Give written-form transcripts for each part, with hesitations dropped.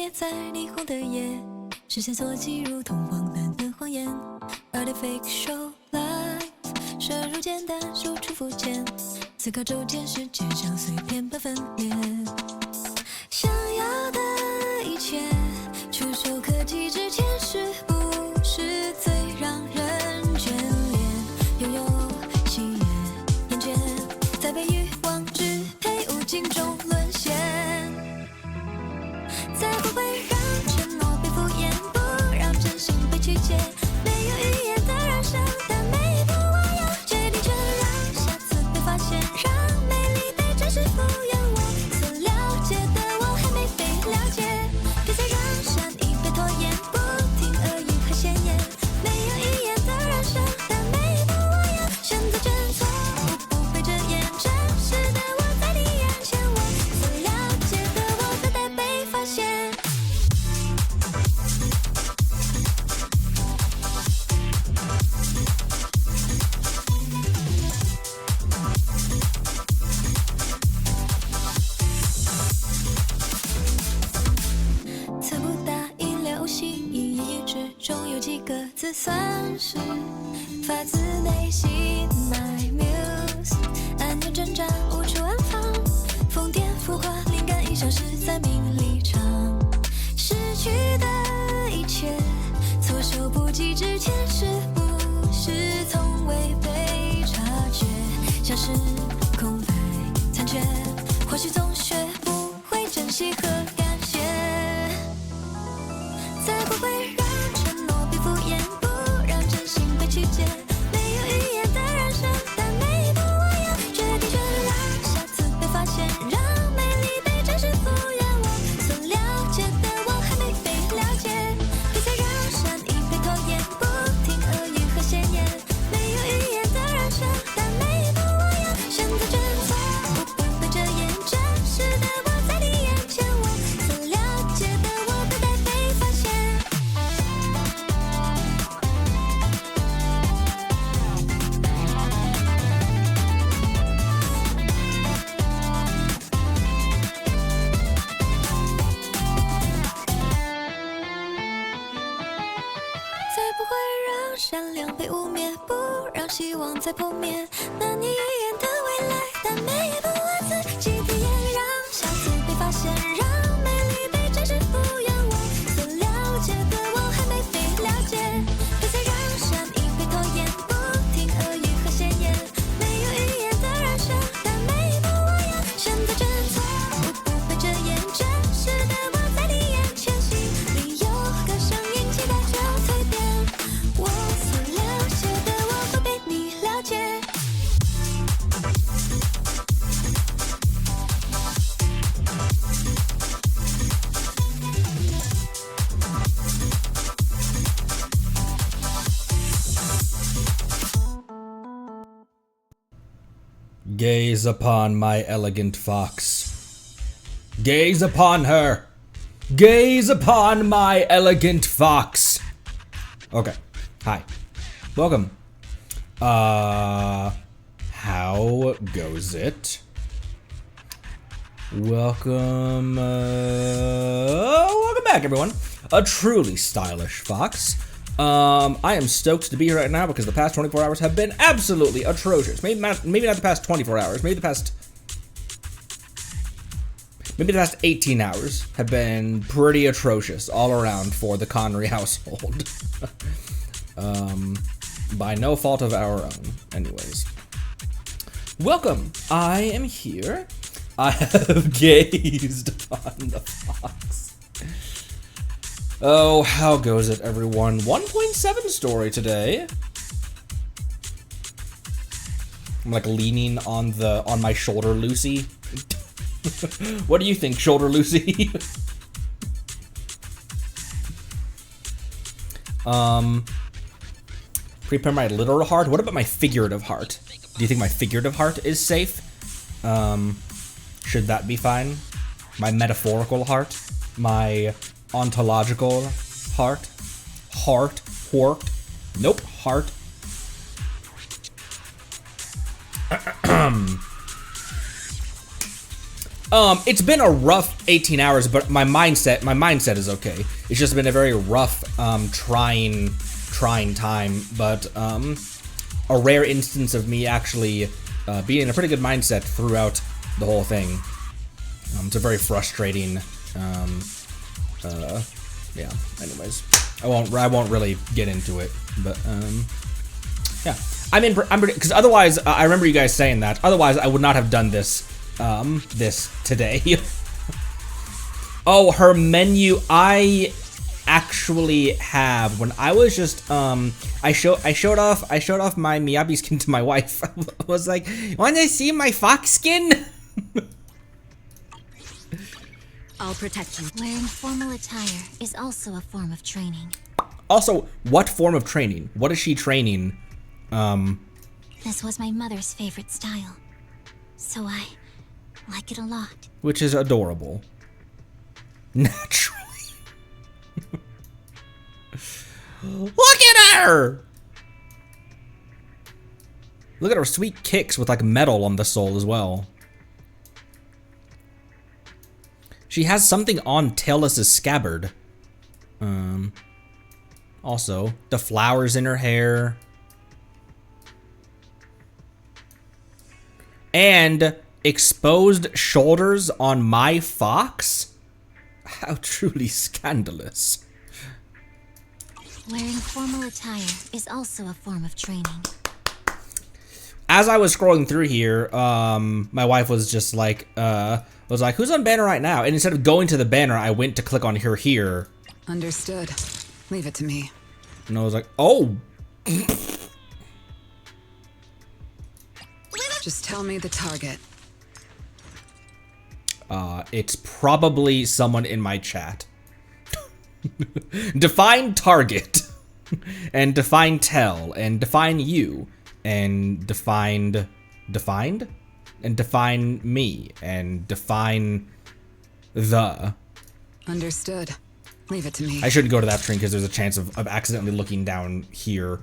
灭在霓虹的夜，视线所及如同荒诞的谎言。Artificial show life， 深入简单，输出肤浅，思考周间世界像碎片般分裂。想要的一切，触手可及之前，是不是最让人眷恋？拥有喜悦，厌倦，在被欲望支配，无尽中沦陷。才不会让承诺被敷衍，不让真心被曲解。没有语言的人生，但每一步我要决定，却让下次被发现，让美丽被真实敷衍。我所了解的我还没被了解，别再让善意被拖延，不停恶语和闲言。没有语言的人生，但每一步我要选择真错误，不被遮掩。真实的我在你眼前，我所了解的我等待被发现。测不大意料无心，一言一之中有几个字算是发自内心。My muse， 安静挣扎无处安放，疯癫浮夸，灵感已消失在名利场。失去的一切，措手不及之前，是不是从未被察觉？像是空白残缺，或许总学不会珍惜和感谢。才不会让承诺被敷衍，不让真心被曲解。没有语言的人生，但每一步我要决定，却让下次被发现，让美丽被真实敷衍。我所了解的我还没被了解，别再让善意被拖延，不停恶语和闲言。没有语言的人生，但每一步我要选择真错误，不被遮掩。真实的我在你眼前，我所了解的我等待被发现。才不会让善良被污蔑，不让希望再破灭。难以预言的未来，但每一步我自己体验，让下次被发现，让美丽被真实敷衍。我所了解的我还没被了解，别再让善意被拖延，不停恶语和闲言。没有语言的人生，但每一步我要选择真错误，不被遮掩。真实的我在你眼前，心里有个声音期待着蜕变。我所了解的我会被你了解。Gaze upon my elegant fox. Gaze upon her. Gaze upon my elegant fox. Okay. Hi. Welcome. How goes it? Welcome back, everyone. A truly stylish fox. I am stoked to be here right now because the past 24 hours have been absolutely atrocious. Maybe not the past 24 hours. Maybe the past 18 hours have been pretty atrocious all around for the Connery household. By no fault of our own, anyways. Welcome. I am here. I have gazed upon the fox. Oh, how goes it, everyone? 1.7 story today. I'm like leaning on my shoulder, Lucy. What do you think, shoulder Lucy? Prepare my literal heart. What about my figurative heart? Do you think my figurative heart is safe? Should that be fine? My metaphorical heart? My ontological heart? Heart? Nope, heart. It's been a rough 18 hours, but my mindset is okay. It's just been a very rough, trying time, but a rare instance of me actually being in a pretty good mindset throughout the whole thing. It's a very frustrating, yeah. Anyways, I won't really get into it, but yeah. I'm because otherwise, I remember you guys saying that. Otherwise, I would not have done this. This today. Oh, her menu. I actually have. When I was just I showed off my Miyabi skin to my wife. I was like, "Want to see my fox skin?" I'll protect you. Wearing formal attire is also a form of training. Also, what form of training? What is she training? This was my mother's favorite style, so I like it a lot. Which is adorable. Naturally. Look at her! Look at her sweet kicks with like metal on the sole as well. She has something on Talus's scabbard. Also, the flowers in her hair. And exposed shoulders on my fox? How truly scandalous. Wearing formal attire is also a form of training. As I was scrolling through here, my wife was just like, who's on banner right now? And instead of going to the banner, I went to click on her here. Understood. Leave it to me. And I was like, oh. Just tell me the target. It's probably someone in my chat. Define target. And define tell. And define you. And defined? And define me. And define the. Understood. Leave it to me. I shouldn't go to that screen because there's a chance of accidentally looking down here.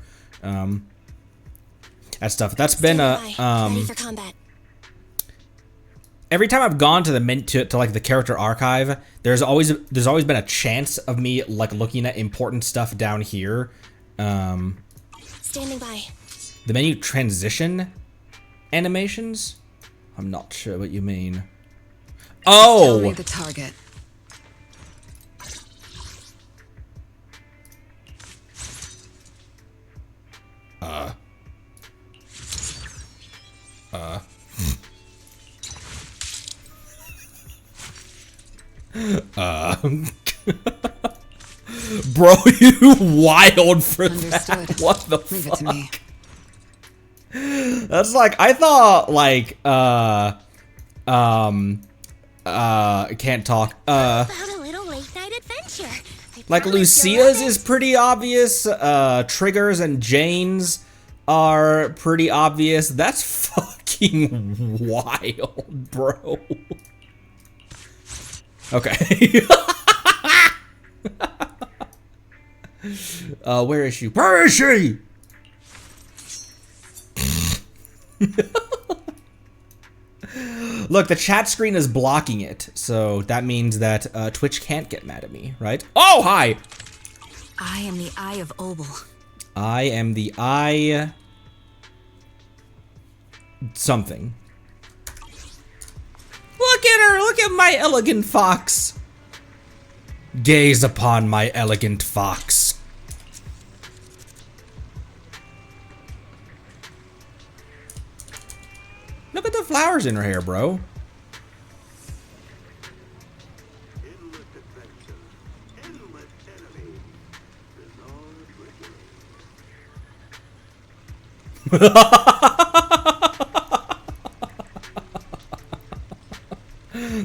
At stuff. That's been a Ready for combat. Every time I've gone to the to like the character archive, there's always been a chance of me like looking at important stuff down here. Standing by. The menu transition animations? I'm not sure what you mean. Tell me Oh! the target. Bro, you wild for Understood. that. What the Leave fuck? it to me. That's like, I thought like, can't talk. About a little late night adventure. Like Lucia's is pretty obvious. Trigger's and Jane's are pretty obvious. That's fucking wild, bro. Okay. Where is she? Where is she? Look, the chat screen is blocking it, so that means that Twitch can't get mad at me, right? Oh, hi! I am the Eye of Obel. I am the eye... something. Look at her! Look at my elegant fox! Gaze upon my elegant fox. Look at the flowers in her hair, bro.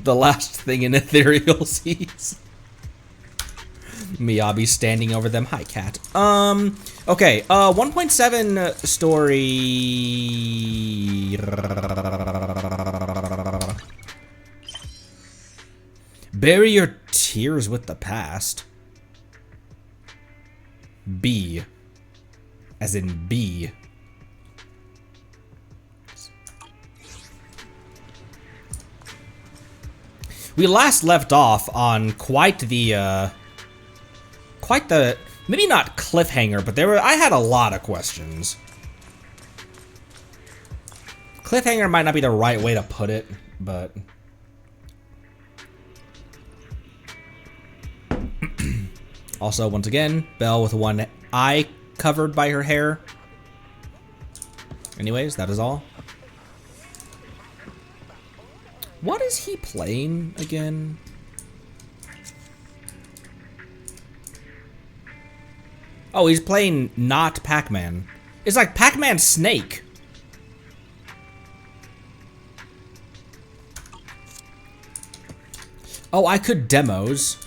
The last thing an ethereal sees. Miyabi standing over them. Hi, cat. Okay, 1.7 story. Bury your tears with the past. B. As in B. We last left off on quite the maybe not cliffhanger, but I had a lot of questions. Cliffhanger might not be the right way to put it, but also, once again, Belle with one eye covered by her hair. Anyways, that is all. What is he playing again? Oh, he's playing not Pac-Man. It's like Pac-Man Snake. Oh, I could demos.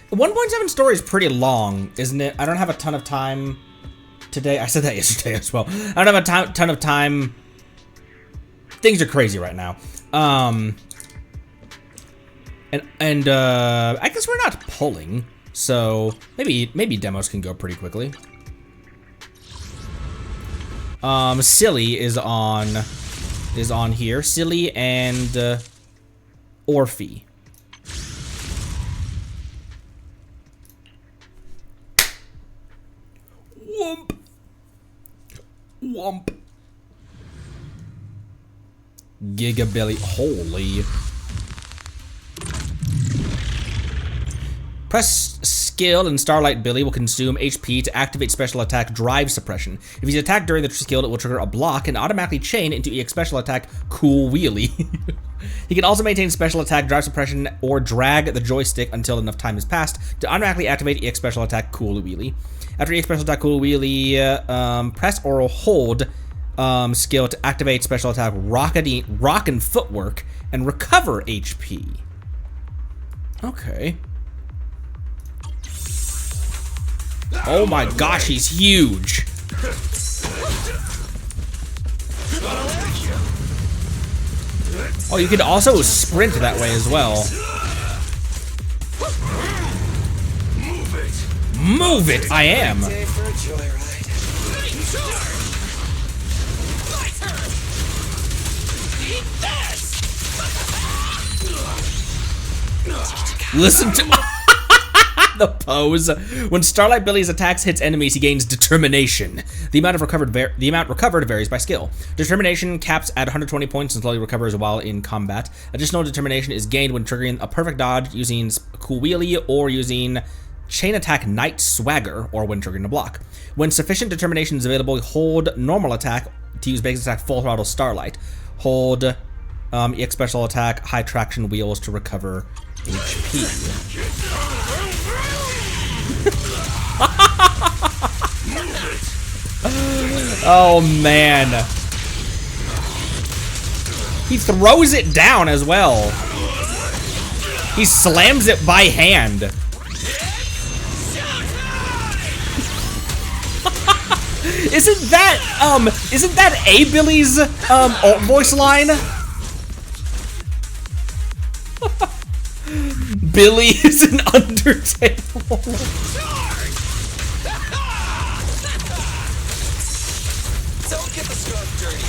1.7 story is pretty long, isn't it? I don't have a ton of time today. I said that yesterday as well. I don't have a ton of time. Things are crazy right now. I guess we're not pulling, so maybe demos can go pretty quickly. Silly is on here. Silly and Orphe. Womp. Womp. Gigabilly. Holy. Press skill and Starlight Billy will consume HP to activate special attack Drive Suppression. If he's attacked during the skill, it will trigger a block and automatically chain into EX special attack Cool Wheelie. He can also maintain special attack Drive Suppression or drag the joystick until enough time has passed to automatically activate EX special attack Cool Wheelie. After EX special attack Cool Wheelie, press or hold skill to activate special attack Rockin' Footwork and recover HP. Okay. Oh my gosh, he's huge. Oh, you can also sprint that way as well. Move it, I am. Listen to the pose. When Starlight Billy's attacks hits enemies, he gains determination. The amount recovered varies by skill. Determination caps at 120 points and slowly recovers while in combat. Additional determination is gained when triggering a perfect dodge using Cool Wheelie or using Chain Attack Night Swagger, or when triggering a block. When sufficient determination is available, hold normal attack to use basic attack Full Throttle Starlight. Hold EX special attack High Traction Wheels to recover HP. Oh man. He throws it down as well. He slams it by hand. Isn't that A-Billy's alt voice line? Billy is an Undertale. Don't get the scarf dirty.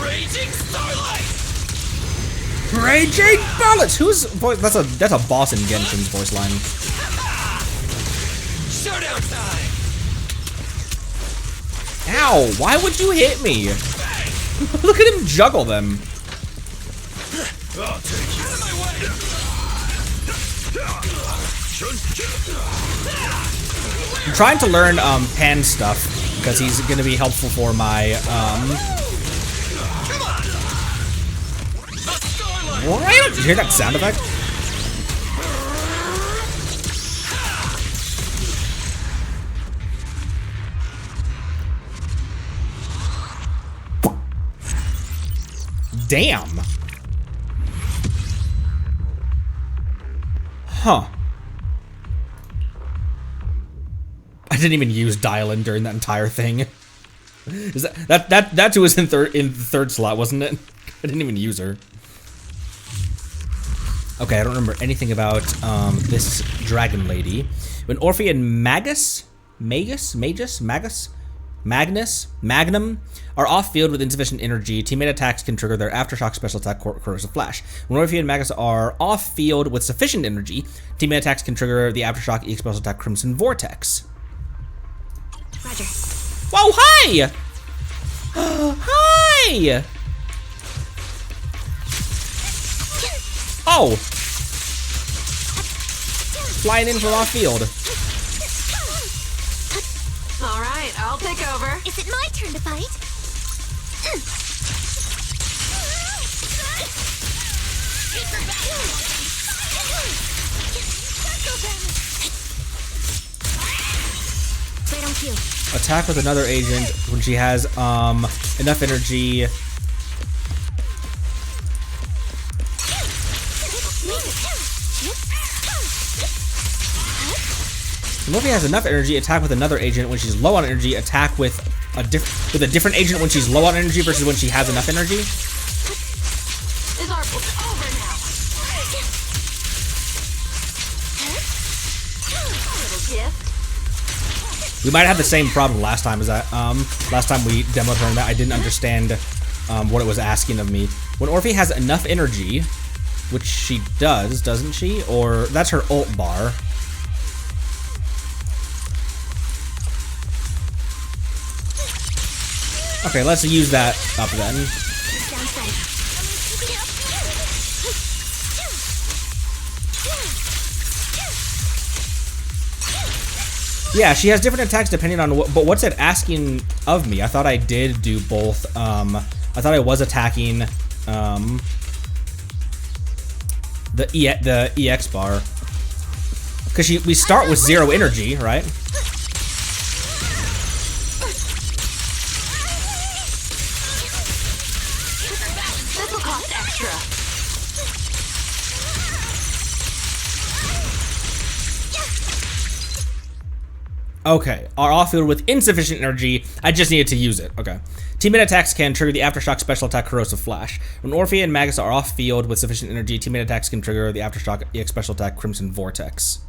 Raging Starlight. Raging Bullets. Whose voice? That's a boss in Genshin's voice line. Showdown time. Ow! Why would you hit me? Look at him juggle them. I'll take you. Out of my way. I'm trying to learn pan stuff because he's gonna be helpful for my Did you hear that sound effect? Damn. Huh. I didn't even use dial-in during that entire thing. Is that's who was in the third slot, wasn't it? I didn't even use her. Okay, I don't remember anything about this dragon lady. When Orphe and Magus Magnum are off field with insufficient energy. Teammate attacks can trigger their aftershock special attack, Corrosive Flash. When Orpheus and Magus are off field with sufficient energy, teammate attacks can trigger the aftershock EX special attack, Crimson Vortex. Roger. Whoa, hi! Hi! Oh! Flying in from off field. All right, I'll take over. Is it my turn to fight? Right on cue. Attack with another agent when she has enough energy. When Morphe has enough energy, attack with another agent when she's low on energy. Attack with a different agent when she's low on energy versus when she has enough energy. Is our over now? Little gift. We might have the same problem last time. Is that last time we demoed her and that I didn't understand what it was asking of me. When Orphe has enough energy, which she does, doesn't she? Or that's her ult bar. Okay, let's use that up then. Yeah, she has different attacks depending on what, but what's it asking of me? I thought I did do both. I thought I was attacking the EX bar. Because we start with 0 energy, right? This'll cost extra. Okay, are off field with insufficient energy. I just needed to use it. Okay. Teammate attacks can trigger the Aftershock special attack Corrosive Flash. When Orphe and Magus are off field with sufficient energy, teammate attacks can trigger the Aftershock EX special attack Crimson Vortex.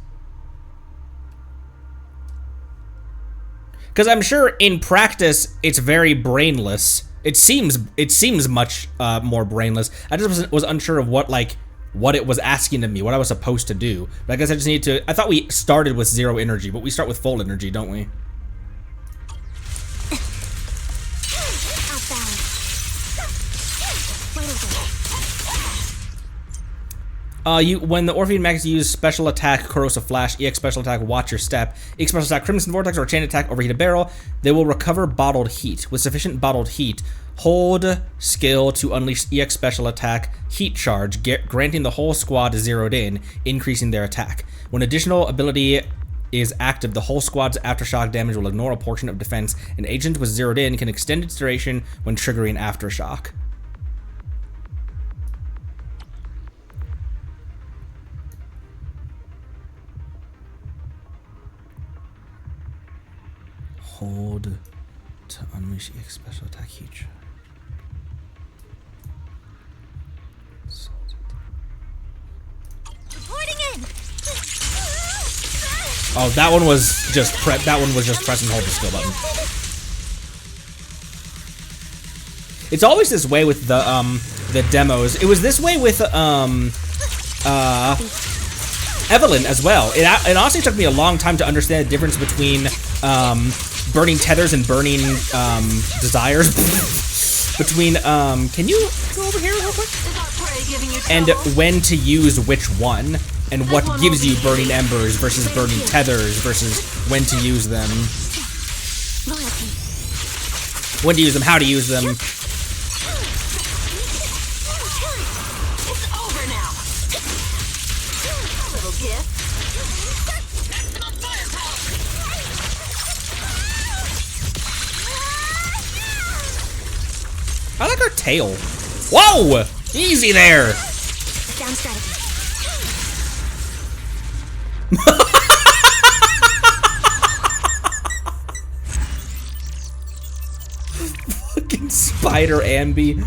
Because I'm sure in practice it's very brainless. It seems much more brainless. I just was unsure of what it was asking of me, what I was supposed to do. But I guess I just need to. I thought we started with 0 energy, but we start with full energy, don't we? When the Orphe and Magus use special attack Corrosive Flash, EX special attack Watch Your Step, EX special attack Crimson Vortex, or chain attack Overheat a Barrel, they will recover bottled heat. With sufficient bottled heat, hold skill to unleash EX special attack Heat Charge, granting the whole squad zeroed in, increasing their attack. When additional ability is active, the whole squad's aftershock damage will ignore a portion of defense. An agent with zeroed in can extend its duration when triggering aftershock. Hold to unleash EX special attack Heat Charge. Oh, that one was just press and hold the skill button. It's always this way with the demos. It was this way with Evelyn as well. It honestly took me a long time to understand the difference between burning tethers and burning desires. Between can you go over here real quick? And when to use which one, and what gives you burning embers versus burning tethers versus when to use them. When to use them, how to use them. It's over now. Little gift. I like her tail. Whoa! Easy there! Down strategy. Fucking spider Ambi.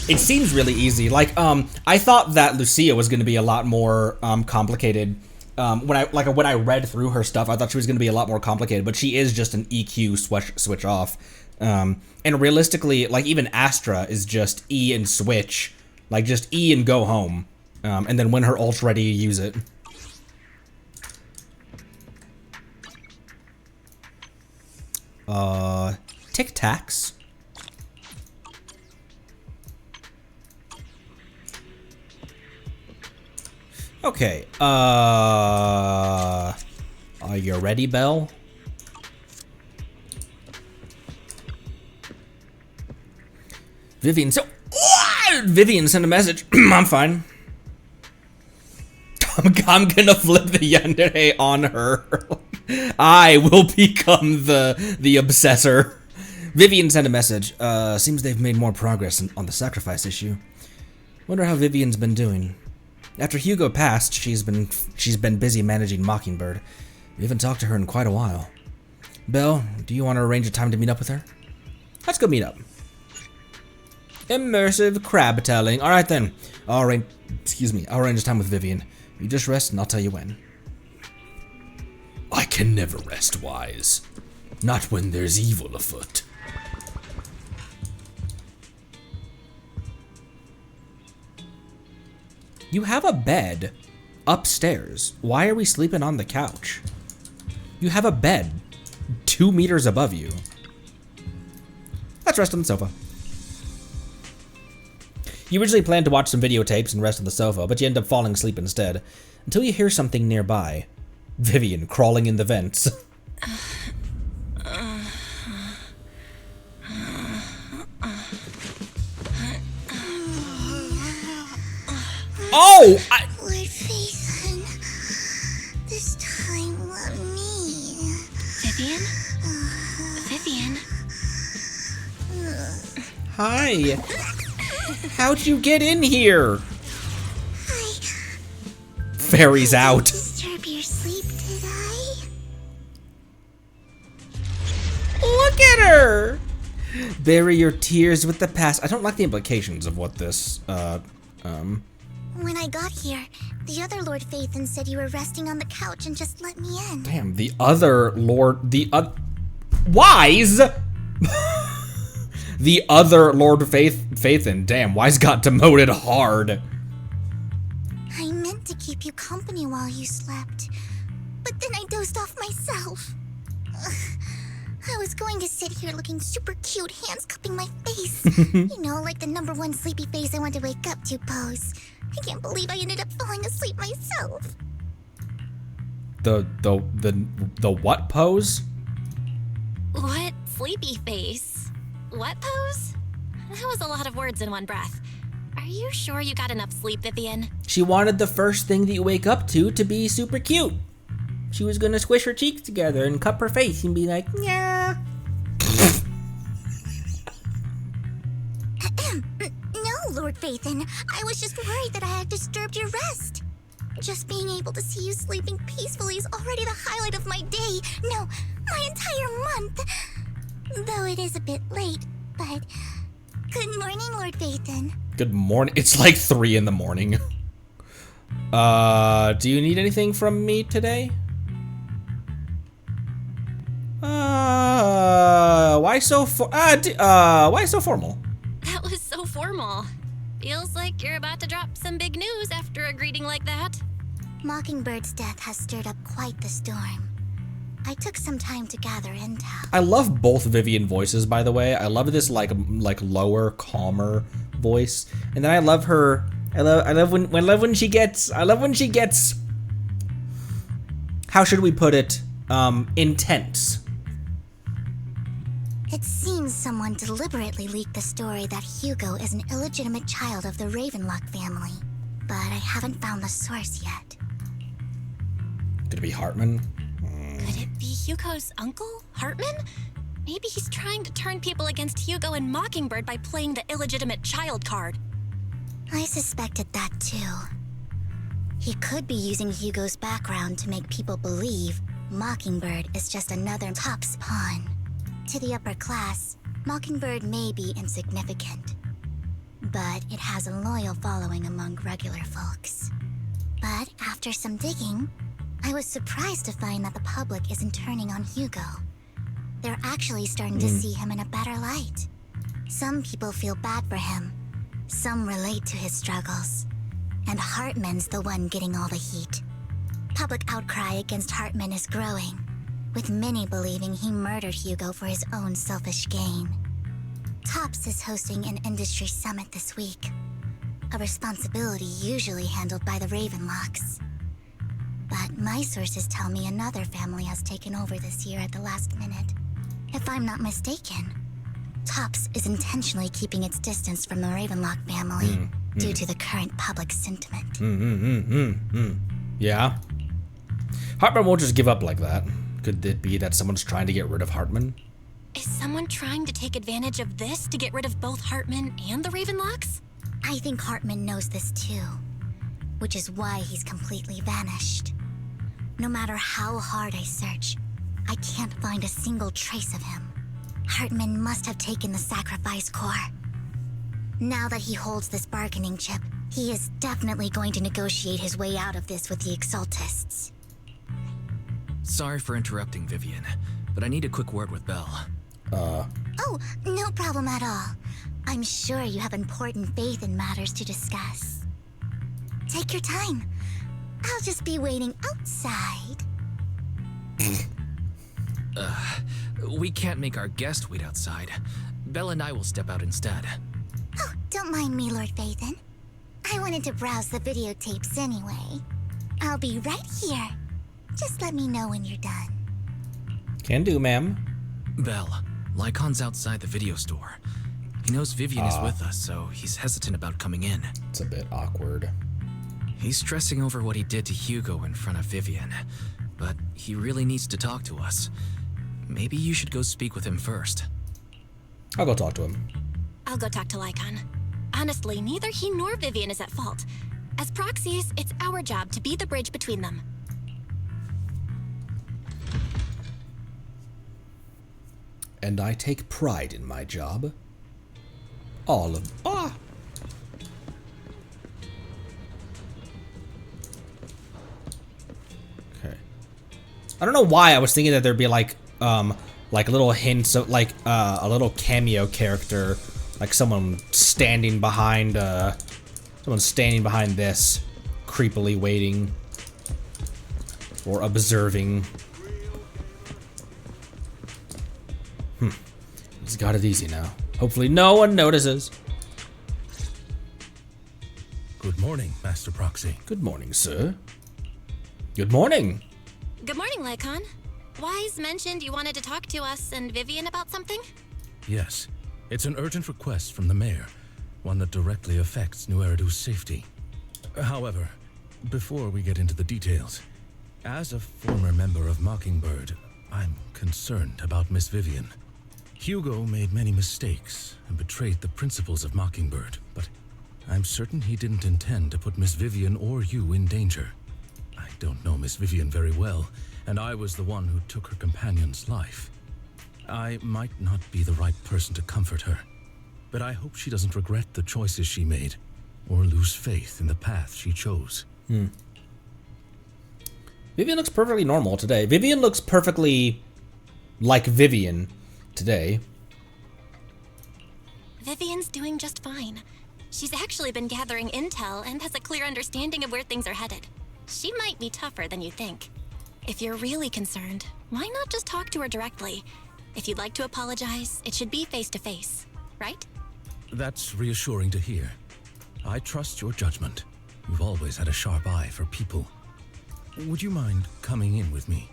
It seems really easy. Like, I thought that Lucia was going to be a lot more complicated. When I read through her stuff, I thought she was going to be a lot more complicated, but she is just an EQ switch off. And realistically, like, even Astra is just E and switch. Like, just E and go home. And then when her ult's ready, you use it. Tic Tacs. Okay, are you ready, Belle? Vivian, Vivian sent a message. I'm fine. I'm gonna flip the yandere on her. I will become the obsessor. Vivian sent a message. Seems they've made more progress on the sacrifice issue. Wonder how Vivian's been doing. After Hugo passed, she's been busy managing Mockingbird. We haven't talked to her in quite a while. Belle, do you want to arrange a time to meet up with her? Let's go meet up. Immersive crab telling. All right then. I'll arrange a time with Vivian. You just rest and I'll tell you when. I can never rest, Wise. Not when there's evil afoot. You have a bed upstairs. Why are we sleeping on the couch? You have a bed 2 meters above you. Let's rest on the sofa. You originally planned to watch some videotapes and rest on the sofa, but you end up falling asleep instead, until you hear something nearby. Vivian crawling in the vents. Oh! Lord Phaethon, this time let me. Vivian? Vivian? Hi. How'd you get in here? Fairy's out. Disturb your sleep, did I? Look at her. Bury your tears with the past. I don't like the implications of what this, When I got here, the other Lord Phaethon said you were resting on the couch and just let me in. Damn, the other Lord, Wise! The other Lord Phaethon. Damn, Wise got demoted hard. I meant to keep you company while you slept, but then I dozed off myself. I was going to sit here looking super cute, hands cupping my face. You know, like the #1 sleepy face I want to wake up to pose. I can't believe I ended up falling asleep myself. The what pose? What sleepy face? What pose? That was a lot of words in one breath. Are you sure you got enough sleep, Vivian? She wanted the first thing that you wake up to be super cute. She was gonna squish her cheeks together and cup her face and be like, yeah. No, Lord Phaethon. I was just worried that I had disturbed your rest. Just being able to see you sleeping peacefully is already the highlight of my day. No, my entire month. Though it is a bit late, but... Good morning, Lord Phaethon. Good morning. It's like 3 in the morning. Do you need anything from me today? Why so formal? That was so formal. Feels like you're about to drop some big news after a greeting like that. Mockingbird's death has stirred up quite the storm. I took some time to gather intel. I love both Vivian voices, by the way. I love this like lower, calmer voice, and then I love her. I love when she gets. How should we put it? Intense. It seems someone deliberately leaked the story that Hugo is an illegitimate child of the Ravenlock family, but I haven't found the source yet. Could it be Hartman? Could it be Hugo's uncle, Hartman? Maybe he's trying to turn people against Hugo and Mockingbird by playing the illegitimate child card. I suspected that too. He could be using Hugo's background to make people believe Mockingbird is just another top's pawn. To the upper class, Mockingbird may be insignificant. but it has a loyal following among regular folks. But after some digging, I was surprised to find that the public isn't turning on Hugo. They're actually starting to see him in a better light. Some people feel bad for him. Some relate to his struggles. And Hartman's the one getting all the heat. Public outcry against Hartman is growing, with many believing he murdered Hugo for his own selfish gain. Topps is hosting an industry summit this week, a responsibility usually handled by the Ravenlocks. But my sources tell me another family has taken over this year at the last minute. If I'm not mistaken, Topps is intentionally keeping its distance from the Ravenlock family due to the current public sentiment. Yeah. Hartman won't just give up like that. Could it be that someone's trying to get rid of Hartman? Is someone trying to take advantage of this to get rid of both Hartman and the Ravenlocks? I think Hartman knows this too, which is why he's completely vanished. No matter how hard I search, I can't find a single trace of him. Hartman must have taken the sacrifice core. Now that he holds this bargaining chip, he is definitely going to negotiate his way out of this with the Exaltists. Sorry for interrupting, Vivian, but I need a quick word with Belle. Oh, no problem at all. I'm sure you have important faith in matters to discuss. Take your time. I'll just be waiting outside. We can't make our guest wait outside. Belle and I will step out instead. Oh, don't mind me, Lord Phaethon. I wanted to browse the videotapes anyway. I'll be right here. Just let me know when you're done. Can do, ma'am. Belle, Lycon's outside the video store. He knows Vivian is with us, so he's hesitant about coming in. It's a bit awkward. He's stressing over what he did to Hugo in front of Vivian, but he really needs to talk to us. Maybe you should go speak with him first. I'll go talk to him. I'll go talk to Lycon. Honestly, neither he nor Vivian is at fault. As proxies, it's our job to be the bridge between them. And I take pride in my job. Okay. I don't know why I was thinking that there'd be like little hints of like a little cameo character, like someone standing behind this, creepily waiting or observing. He's got it easy now. Hopefully no one notices. Good morning, Master Proxy. Good morning, sir. Good morning. Good morning, Lycon. Wise mentioned you wanted to talk to us and Vivian about something? Yes, it's an urgent request from the mayor, one that directly affects New Eridu's safety. However, before we get into the details, as a former member of Mockingbird, I'm concerned about Miss Vivian. Hugo made many mistakes and betrayed the principles of Mockingbird, but I'm certain he didn't intend to put Miss Vivian or you in danger. I don't know Miss Vivian very well, and I was the one who took her companion's life. I might not be the right person to comfort her, but I hope she doesn't regret the choices she made or lose faith in the path she chose. Vivian looks perfectly normal today. Vivian looks perfectly like Vivian today. Vivian's doing just fine. She's actually been gathering intel and has a clear understanding of where things are headed. She might be tougher than you think. If you're really concerned, why not just talk to her directly? If you'd like to apologize, it should be face to face, right? That's reassuring to hear. I trust your judgment. You've always had a sharp eye for people. Would you mind coming in with me?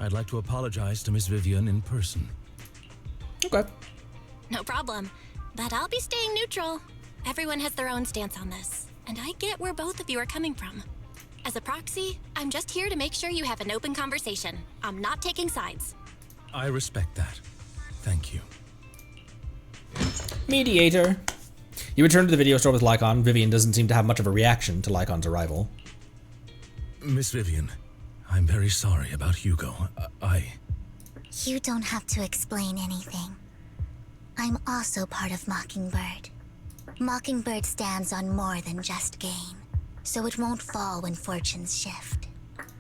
I'd like to apologize to Miss Vivian in person. Okay. No problem. But I'll be staying neutral. Everyone has their own stance on this, and I get where both of you are coming from. As a proxy, I'm just here to make sure you have an open conversation. I'm not taking sides. I respect that. Thank you. Mediator. You return to the video store with Lycon. Vivian doesn't seem to have much of a reaction to Lycon's arrival. Miss Vivian, I'm very sorry about Hugo. You don't have to explain anything. I'm also part of Mockingbird. Mockingbird stands on more than just gain, so it won't fall when fortunes shift.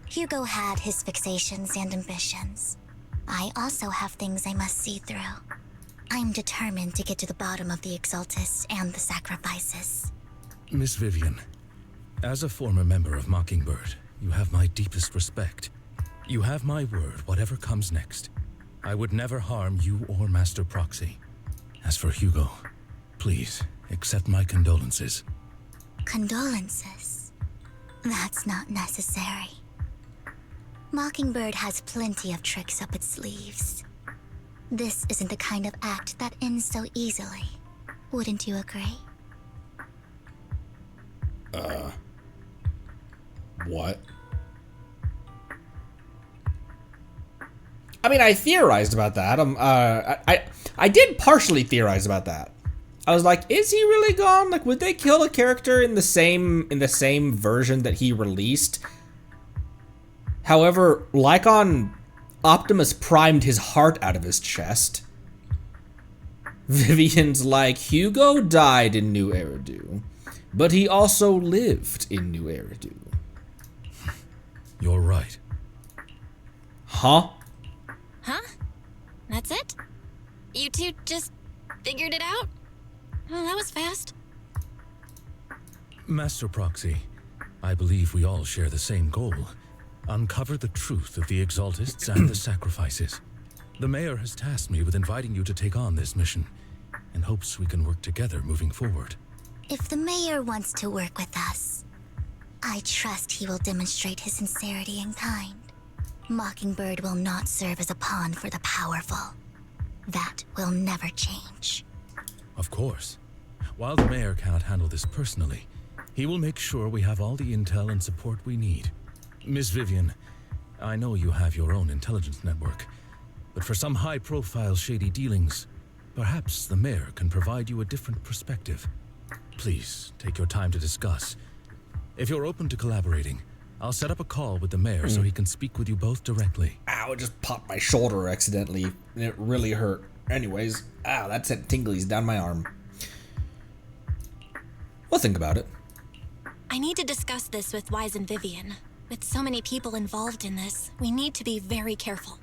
Hugo had his fixations and ambitions. I also have things I must see through. I'm determined to get to the bottom of the Exaltists and the sacrifices. Miss Vivian, as a former member of Mockingbird, you have my deepest respect. You have my word, whatever comes next. I would never harm you or Master Proxy. As for Hugo, please accept my condolences. Condolences? That's not necessary. Mockingbird has plenty of tricks up its sleeves. This isn't the kind of act that ends so easily. Wouldn't you agree? What? I mean, I theorized about that. I did partially theorize about that. I was like, is he really gone? Like, would they kill a character in the same version that he released? However, Lycon Optimus primed his heart out of his chest. Vivian's like, Hugo died in New Eridu, but he also lived in New Eridu. You're right. Huh? Huh? That's it? You two just figured it out? Oh, that was fast. Master Proxy, I believe we all share the same goal. Uncover the truth of the Exaltists and the sacrifices. The Mayor has tasked me with inviting you to take on this mission, in hopes we can work together moving forward. If the Mayor wants to work with us, I trust he will demonstrate his sincerity in kind. Mockingbird will not serve as a pawn for the powerful. That will never change. Of course. While the Mayor cannot handle this personally, he will make sure we have all the intel and support we need. Miss Vivian, I know you have your own intelligence network, but for some high-profile shady dealings, perhaps the Mayor can provide you a different perspective. Please, take your time to discuss. If you're open to collaborating, I'll set up a call with the Mayor so he can speak with you both directly. Ow, it just popped my shoulder accidentally, and it really hurt. Anyways, that sent tinglies down my arm. We'll think about it. I need to discuss this with Wise and Vivian. With so many people involved in this, we need to be very careful.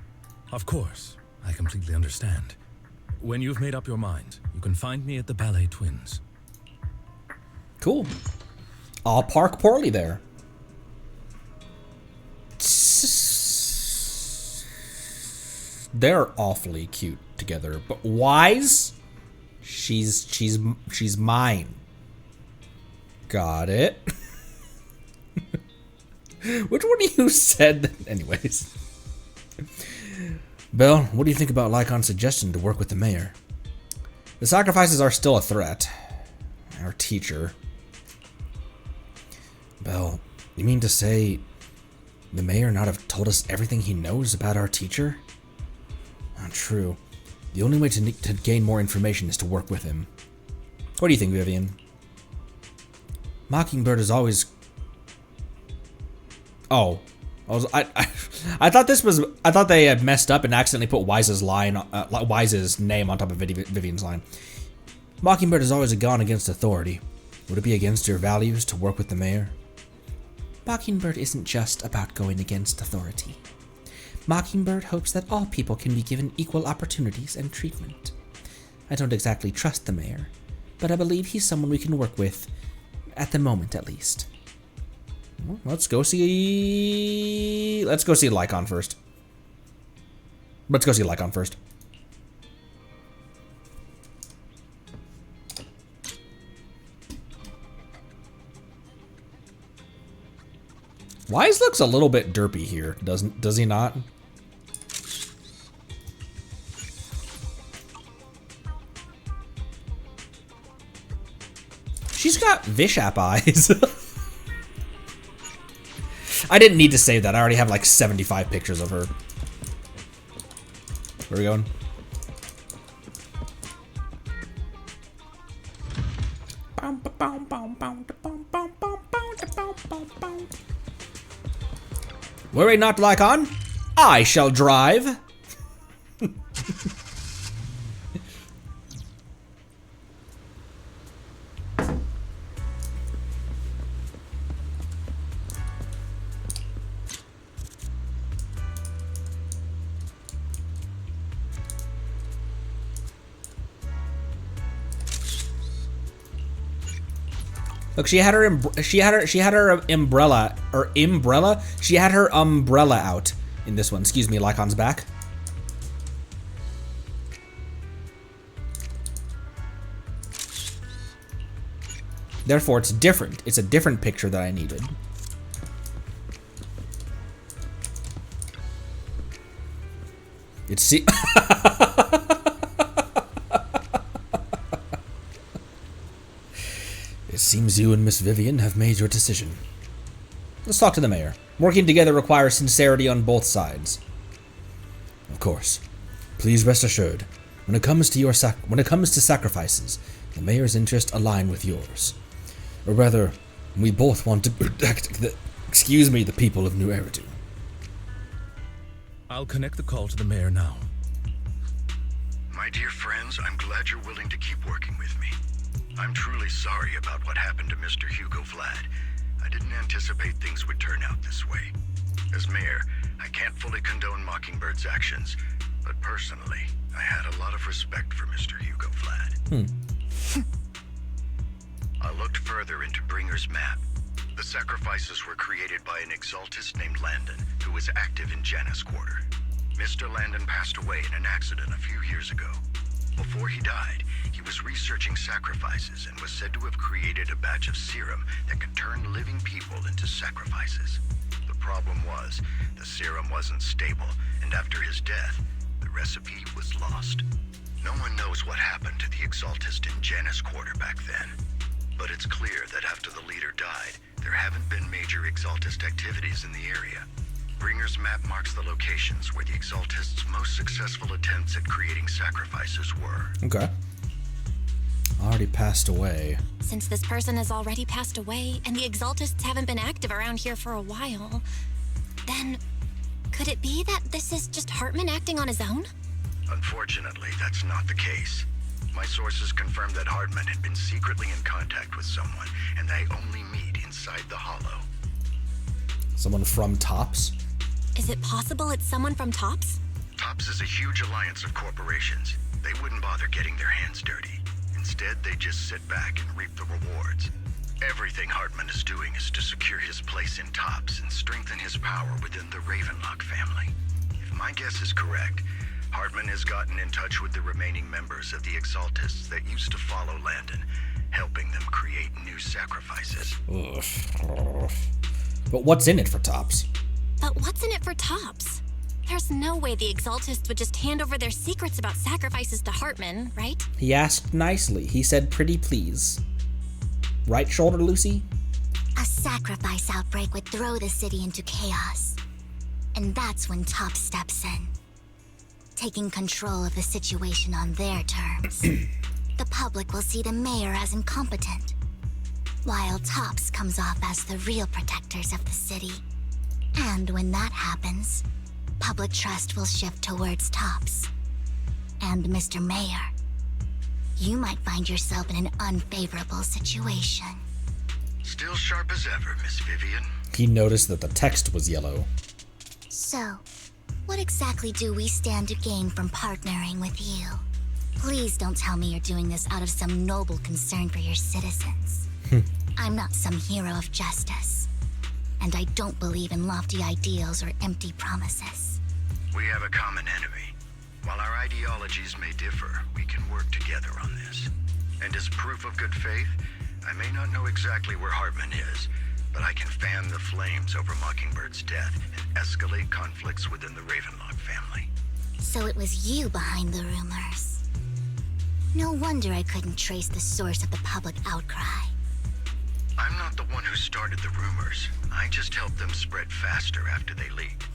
Of course, I completely understand. When you've made up your mind, you can find me at the Ballet Twins. Cool. I'll park poorly there. They're awfully cute together, but Wise, she's mine. Got it. Which one of you said that? Anyways. Belle, what do you think about Lycon's suggestion to work with the Mayor? The sacrifices are still a threat. Our teacher. Belle, you mean to say the Mayor not have told us everything he knows about our teacher? Not true. The only way to gain more information is to work with him. What do you think, Vivian? Mockingbird is always... Oh. I thought they had messed up and accidentally put Wise's name on top of Vivian's line. Mockingbird has always gone against authority. Would it be against your values to work with the Mayor? Mockingbird isn't just about going against authority. Mockingbird hopes that all people can be given equal opportunities and treatment. I don't exactly trust the Mayor, but I believe he's someone we can work with, at the moment at least. Well, let's go see Lycon first. Wise looks a little bit derpy here, does he not? She's got Vishap eyes. I didn't need to save that. I already have like 75 pictures of her. Where are we going? Worry not, Lycon. I shall drive. Look, she had her umbrella out in this one. Excuse me, Lycon's back. Therefore, it's different. It's a different picture that I needed. It's It seems you and Miss Vivian have made your decision. Let's talk to the mayor. Working together requires sincerity on both sides. Of course. Please rest assured, when it comes to sacrifices, the mayor's interests align with yours. Or rather, we both want to protect the people of New Eridu. I'll connect the call to the mayor now. My dear friends, I'm glad you're willing to keep working with me. I'm truly sorry about what happened to Mr. Hugo Vlad. I didn't anticipate things would turn out this way. As mayor, I can't fully condone Mockingbird's actions, but personally, I had a lot of respect for Mr. Hugo Vlad. I looked further into Bringer's map. The sacrifices were created by an exaltist named Landon, who was active in Janus Quarter. Mr. Landon passed away in an accident a few years ago. Before he died, he was researching sacrifices and was said to have created a batch of serum that could turn living people into sacrifices. The problem was, the serum wasn't stable, and after his death, the recipe was lost. No one knows what happened to the exaltist in Janus Quarter back then. But it's clear that after the leader died, there haven't been major exaltist activities in the area. Bringer's map marks the locations where the exaltists' most successful attempts at creating sacrifices were. Okay. Already passed away. Since this person has already passed away, and the exaltists haven't been active around here for a while, then could it be that this is just Hartman acting on his own? Unfortunately, that's not the case. My sources confirmed that Hartman had been secretly in contact with someone, and they only meet inside the Hollow. Someone from TOPS? Is it possible it's someone from TOPS? TOPS is a huge alliance of corporations. They wouldn't bother getting their hands dirty. Instead, they just sit back and reap the rewards. Everything Hartman is doing is to secure his place in TOPS and strengthen his power within the Ravenlock family. If my guess is correct, Hartman has gotten in touch with the remaining members of the Exaltists that used to follow Landon, helping them create new sacrifices. Ugh. But what's in it for TOPS? But what's in it for TOPS? There's no way the Exaltists would just hand over their secrets about sacrifices to Hartman, right? He asked nicely. He said pretty please. Right shoulder, Lucy? A sacrifice outbreak would throw the city into chaos. And that's when TOPS steps in, taking control of the situation on their terms. The public will see the mayor as incompetent, while TOPS comes off as the real protectors of the city. And when that happens, public trust will shift towards TOPS. And Mr. Mayor, you might find yourself in an unfavorable situation. Still sharp as ever, Miss Vivian. He noticed that the text was yellow. So, what exactly do we stand to gain from partnering with you? Please don't tell me you're doing this out of some noble concern for your citizens. I'm not some hero of justice, and I don't believe in lofty ideals or empty promises. We have a common enemy. While our ideologies may differ, we can work together on this. And as proof of good faith, I may not know exactly where Hartman is, but I can fan the flames over Mockingbird's death and escalate conflicts within the Ravenlock family. So it was you behind the rumors. No wonder I couldn't trace the source of the public outcry. I'm not the one who started the rumors. I just helped them spread faster after they leaked.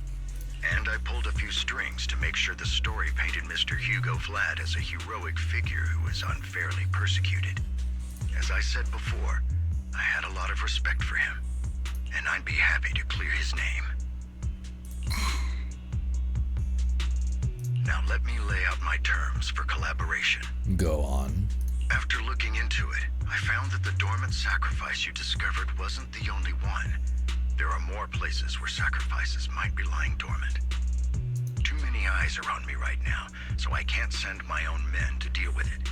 And I pulled a few strings to make sure the story painted Mr. Hugo Vlad as a heroic figure who was unfairly persecuted. As I said before, I had a lot of respect for him, and I'd be happy to clear his name. Now let me lay out my terms for collaboration. Go on. After looking into it, I found that the dormant sacrifice you discovered wasn't the only one. There are more places where sacrifices might be lying dormant. Too many eyes are on me right now, so I can't send my own men to deal with it.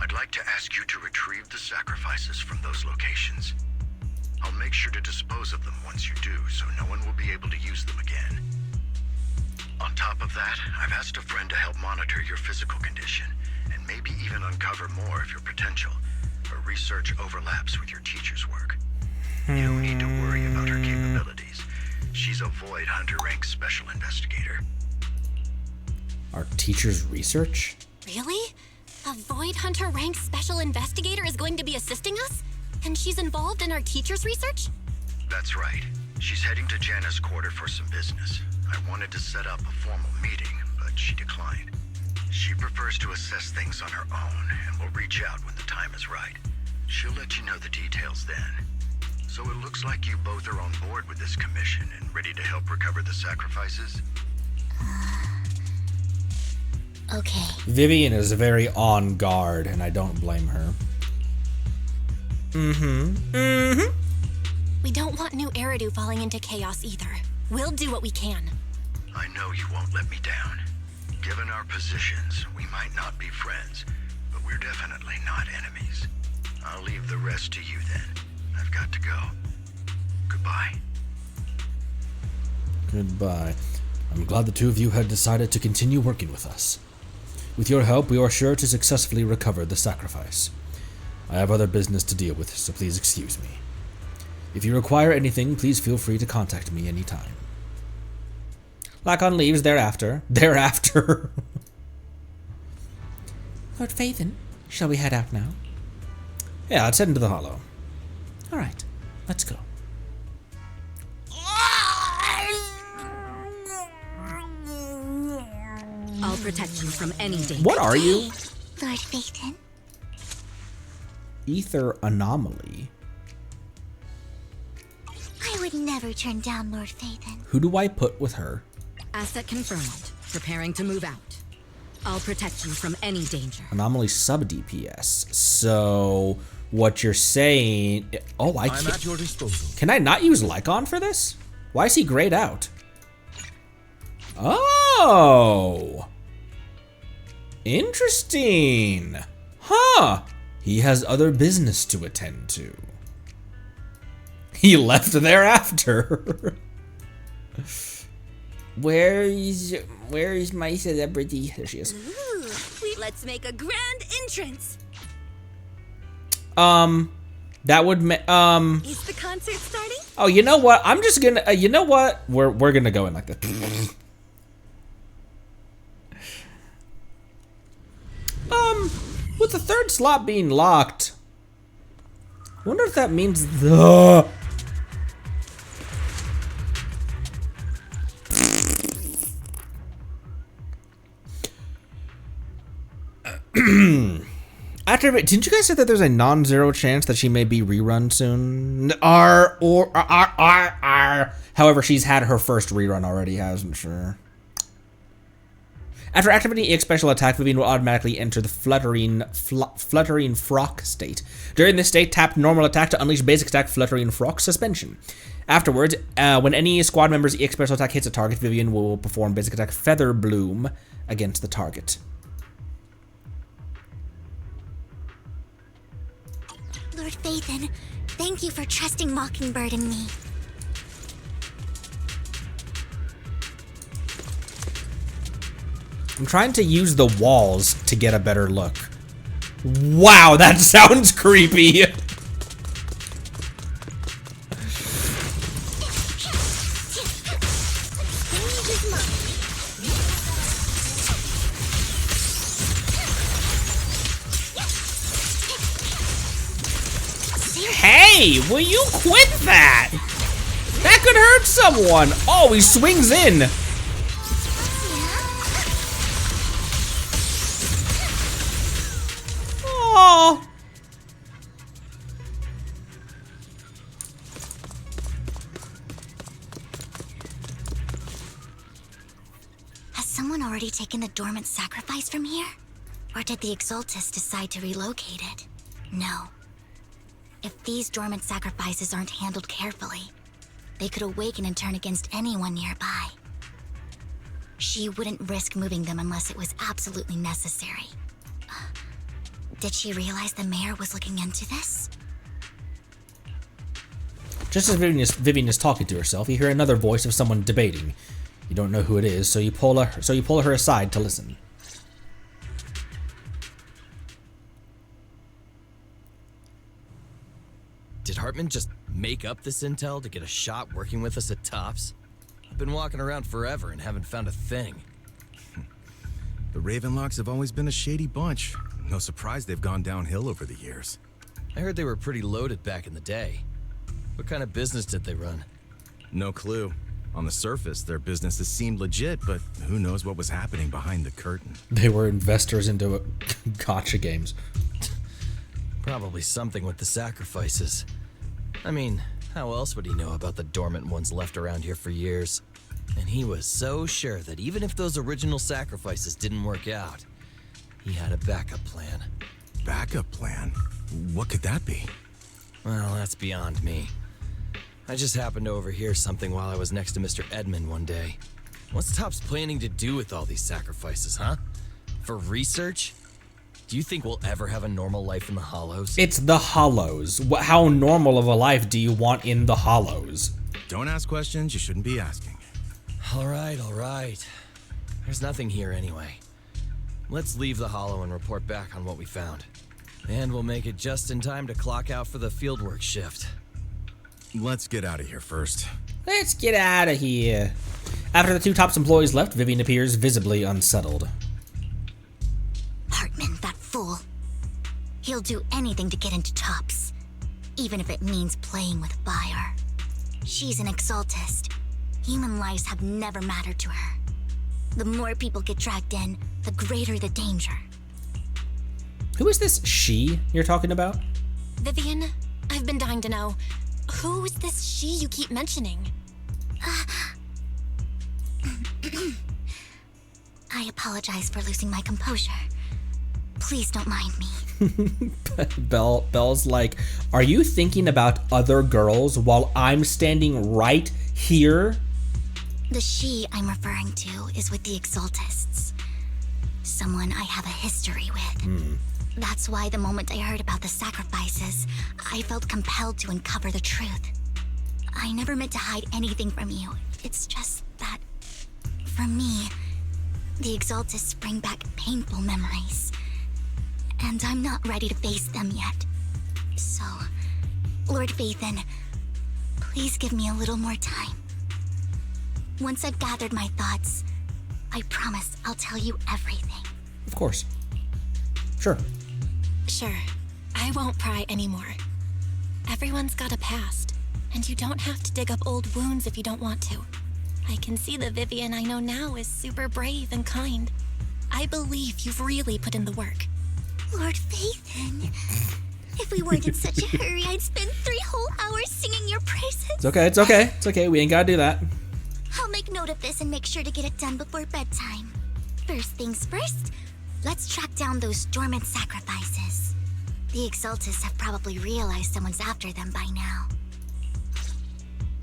I'd like to ask you to retrieve the sacrifices from those locations. I'll make sure to dispose of them once you do, so no one will be able to use them again. On top of that, I've asked a friend to help monitor your physical condition, and maybe even uncover more of your potential. Her research overlaps with your teacher's work. You don't need to worry about her capabilities. She's a Void Hunter rank special investigator. Our teacher's research? Really? A Void Hunter rank special investigator is going to be assisting us? And she's involved in our teacher's research? That's right. She's heading to Janna's quarter for some business. I wanted to set up a formal meeting, but she declined. She prefers to assess things on her own, and will reach out when the time is right. She'll let you know the details then. So it looks like you both are on board with this commission and ready to help recover the sacrifices? Okay. Vivian is very on guard, and I don't blame her. We don't want new Eridu falling into chaos either. We'll do what we can. I know you won't let me down. Given our positions, we might not be friends, but we're definitely not enemies. I'll leave the rest to you then. I've got to go. Goodbye. Goodbye. I'm glad the two of you had decided to continue working with us. With your help, we are sure to successfully recover the sacrifice. I have other business to deal with, so please excuse me. If you require anything, please feel free to contact me anytime. Lacon leaves thereafter. Thereafter. Lord Phaethon, shall we head out now? Yeah, let's head into the hollow. Alright, let's go. I'll protect you from any danger. What are you? Lord Phaethon. Ether anomaly. I would never turn down Lord Phaethon. Who do I put with her? Asset confirmed. Preparing to move out. I'll protect you from any danger. Anomaly sub DPS. So what you're saying? Oh, I'm at your disposal. Can I not use Lycon for this? Why is he grayed out? Oh, interesting. Huh? He has other business to attend to. He left thereafter. Where is my celebrity? There she is. Ooh, let's make a grand entrance. That would Is the concert starting? Oh, you know what? I'm just gonna. You know what? We're gonna go in like this. With the third slot being locked, I wonder if that means the. Didn't you guys say that there's a non-zero chance that she may be rerun soon? However, she's had her first rerun already, hasn't she? After activating EX special attack, Vivian will automatically enter the fluttering frock state. During this state, tap normal attack to unleash basic attack fluttering frock suspension. Afterwards, when any squad member's EX special attack hits a target, Vivian will perform basic attack Feather Bloom against the target. Lord Phaethon, thank you for trusting Mockingbird and me. I'm trying to use the walls to get a better look. Wow, that sounds creepy. Hey, will you quit that? That could hurt someone. Oh, he swings in. Oh. Has someone already taken the dormant sacrifice from here? Or did the Exaltus decide to relocate it? No. If these dormant sacrifices aren't handled carefully, they could awaken and turn against anyone nearby. She wouldn't risk moving them unless it was absolutely necessary. Did she realize the mayor was looking into this? Just as Vivian is talking to herself, you hear another voice of someone debating. You don't know who it is, so you pull her aside to listen. Did Hartman just make up this intel to get a shot working with us at Tops? I've been walking around forever and haven't found a thing. The Ravenlocks have always been a shady bunch. No surprise they've gone downhill over the years. I heard they were pretty loaded back in the day. What kind of business did they run? No clue. On the surface, their businesses seemed legit, but who knows what was happening behind the curtain. They were investors into gotcha games. Probably something with the sacrifices. I mean, how else would he know about the dormant ones left around here for years? And he was so sure that even if those original sacrifices didn't work out, he had a backup plan. Backup plan? What could that be? Well, that's beyond me. I just happened to overhear something while I was next to Mr. Edmund one day. What's Tops planning to do with all these sacrifices, huh? For research? Do you think we'll ever have a normal life in the Hollows? It's the Hollows. How normal of a life do you want in the Hollows? Don't ask questions you shouldn't be asking. All right. There's nothing here anyway. Let's leave the Hollow and report back on what we found. And we'll make it just in time to clock out for the fieldwork shift. Let's get out of here first. Let's get out of here. After the two Tops employees left, Vivian appears visibly unsettled. Hartman, that fool. He'll do anything to get into Tops, even if it means playing with fire. She's an exaltist. Human lives have never mattered to her. The more people get dragged in, the greater the danger. Who is this she you're talking about? Vivian, I've been dying to know. Who is this she you keep mentioning? I apologize for losing my composure. Please don't mind me. Belle's like, are you thinking about other girls while I'm standing right here? The she I'm referring to is with the Exaltists. Someone I have a history with. That's why the moment I heard about the sacrifices, I felt compelled to uncover the truth. I never meant to hide anything from you. It's just that, for me, the Exaltists bring back painful memories. And I'm not ready to face them yet. So, Lord Phaethon, please give me a little more time. Once I've gathered my thoughts, I promise I'll tell you everything. Of course. Sure. Sure. I won't pry anymore. Everyone's got a past, and you don't have to dig up old wounds if you don't want to. I can see the Vivian I know now is super brave and kind. I believe you've really put in the work. Lord Phaethon, if we weren't in such a hurry, I'd spend 3 whole hours singing your praises. It's okay. We ain't gotta do that. I'll make note of this and make sure to get it done before bedtime. First things first, let's track down those dormant sacrifices. The Exaltists have probably realized someone's after them by now.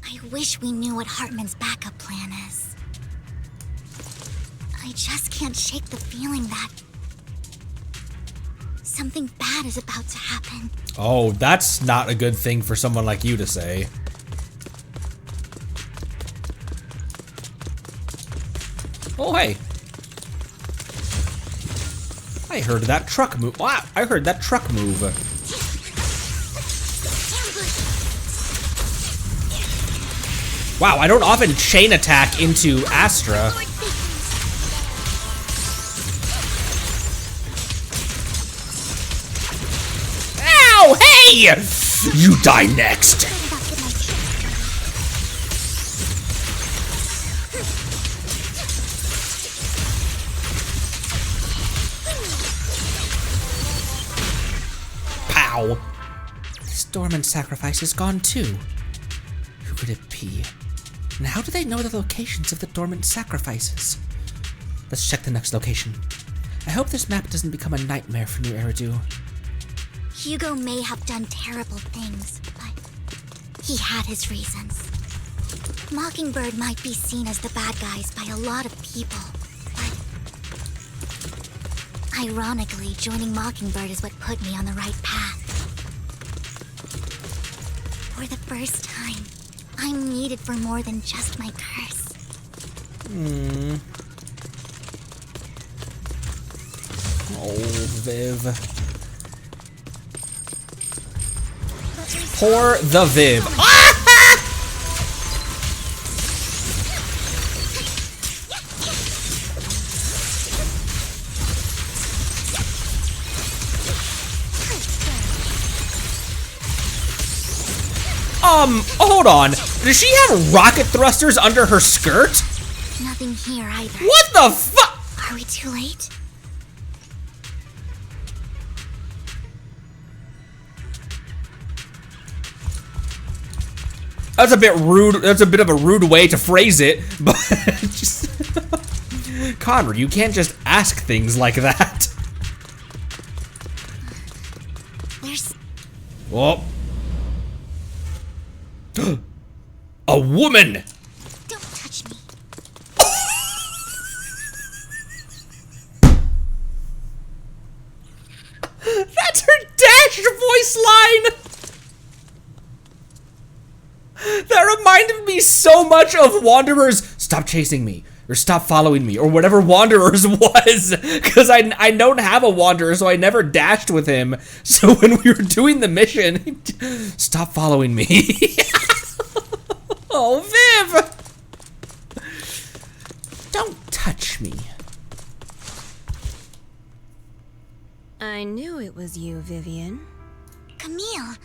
I wish we knew what Hartman's backup plan is. I just can't shake the feeling that something bad is about to happen. Oh, that's not a good thing for someone like you to say. Oh, hey. I heard that truck move. Wow, I heard that truck move. Wow, I don't often chain attack into Astra. Ow, hey! You die next. Pow. This dormant sacrifice is gone too. Who could it be? And how do they know the locations of the dormant sacrifices? Let's check the next location. I hope this map doesn't become a nightmare for New Eridu. Hugo may have done terrible things, but he had his reasons. Mockingbird might be seen as the bad guys by a lot of people, but Ironically, joining Mockingbird is what put me on the right path. For the first time, I'm needed for more than just my curse. Oh, Viv. Poor the Viv. Hold on. Does she have rocket thrusters under her skirt? Nothing here either. What the fuck? Are we too late? That's a bit rude. That's a bit of a rude way to phrase it, but just Conrad, you can't just ask things like that. There's... Oh. A woman! Don't touch me. That's her Dash voice line! That reminded me so much of Wanderer's "Stop chasing me," or "Stop following me," or whatever Wanderer's was. Because I don't have a Wanderer, so I never dashed with him. So when we were doing the mission, "Stop following me." Oh, Viv! Don't touch me. I knew it was you, Vivian. Camille,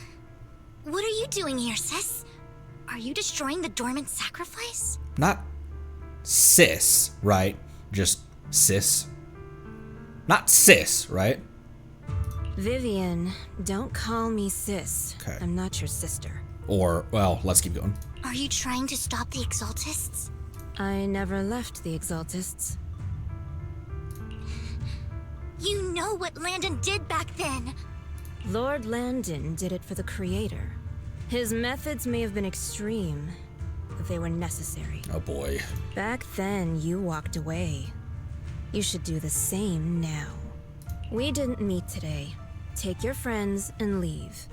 what are you doing here, sis? Are you destroying the dormant sacrifice? Not sis, right? Just sis. Not sis, right? Vivian, don't call me sis. Okay. I'm not your sister. Or, well, let's keep going. Are you trying to stop the Exaltists? I never left the Exaltists. You know what Landon did back then. Lord Landon did it for the Creator. His methods may have been extreme, but they were necessary. Oh boy. Back then, you walked away. You should do the same now. We didn't meet today. Take your friends and leave.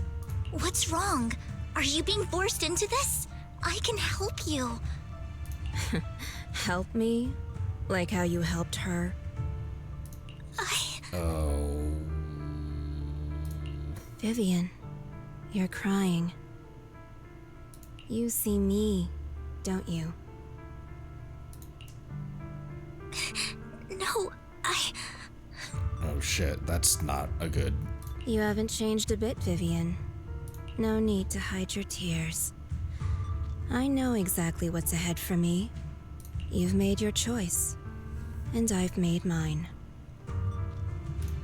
What's wrong? Are you being forced into this? I can help you. Help me? Like how you helped her? Oh. Vivian, you're crying. You see me, don't you? No, Oh shit, that's not a good... You haven't changed a bit, Vivian. No need to hide your tears. I know exactly what's ahead for me. You've made your choice, and I've made mine.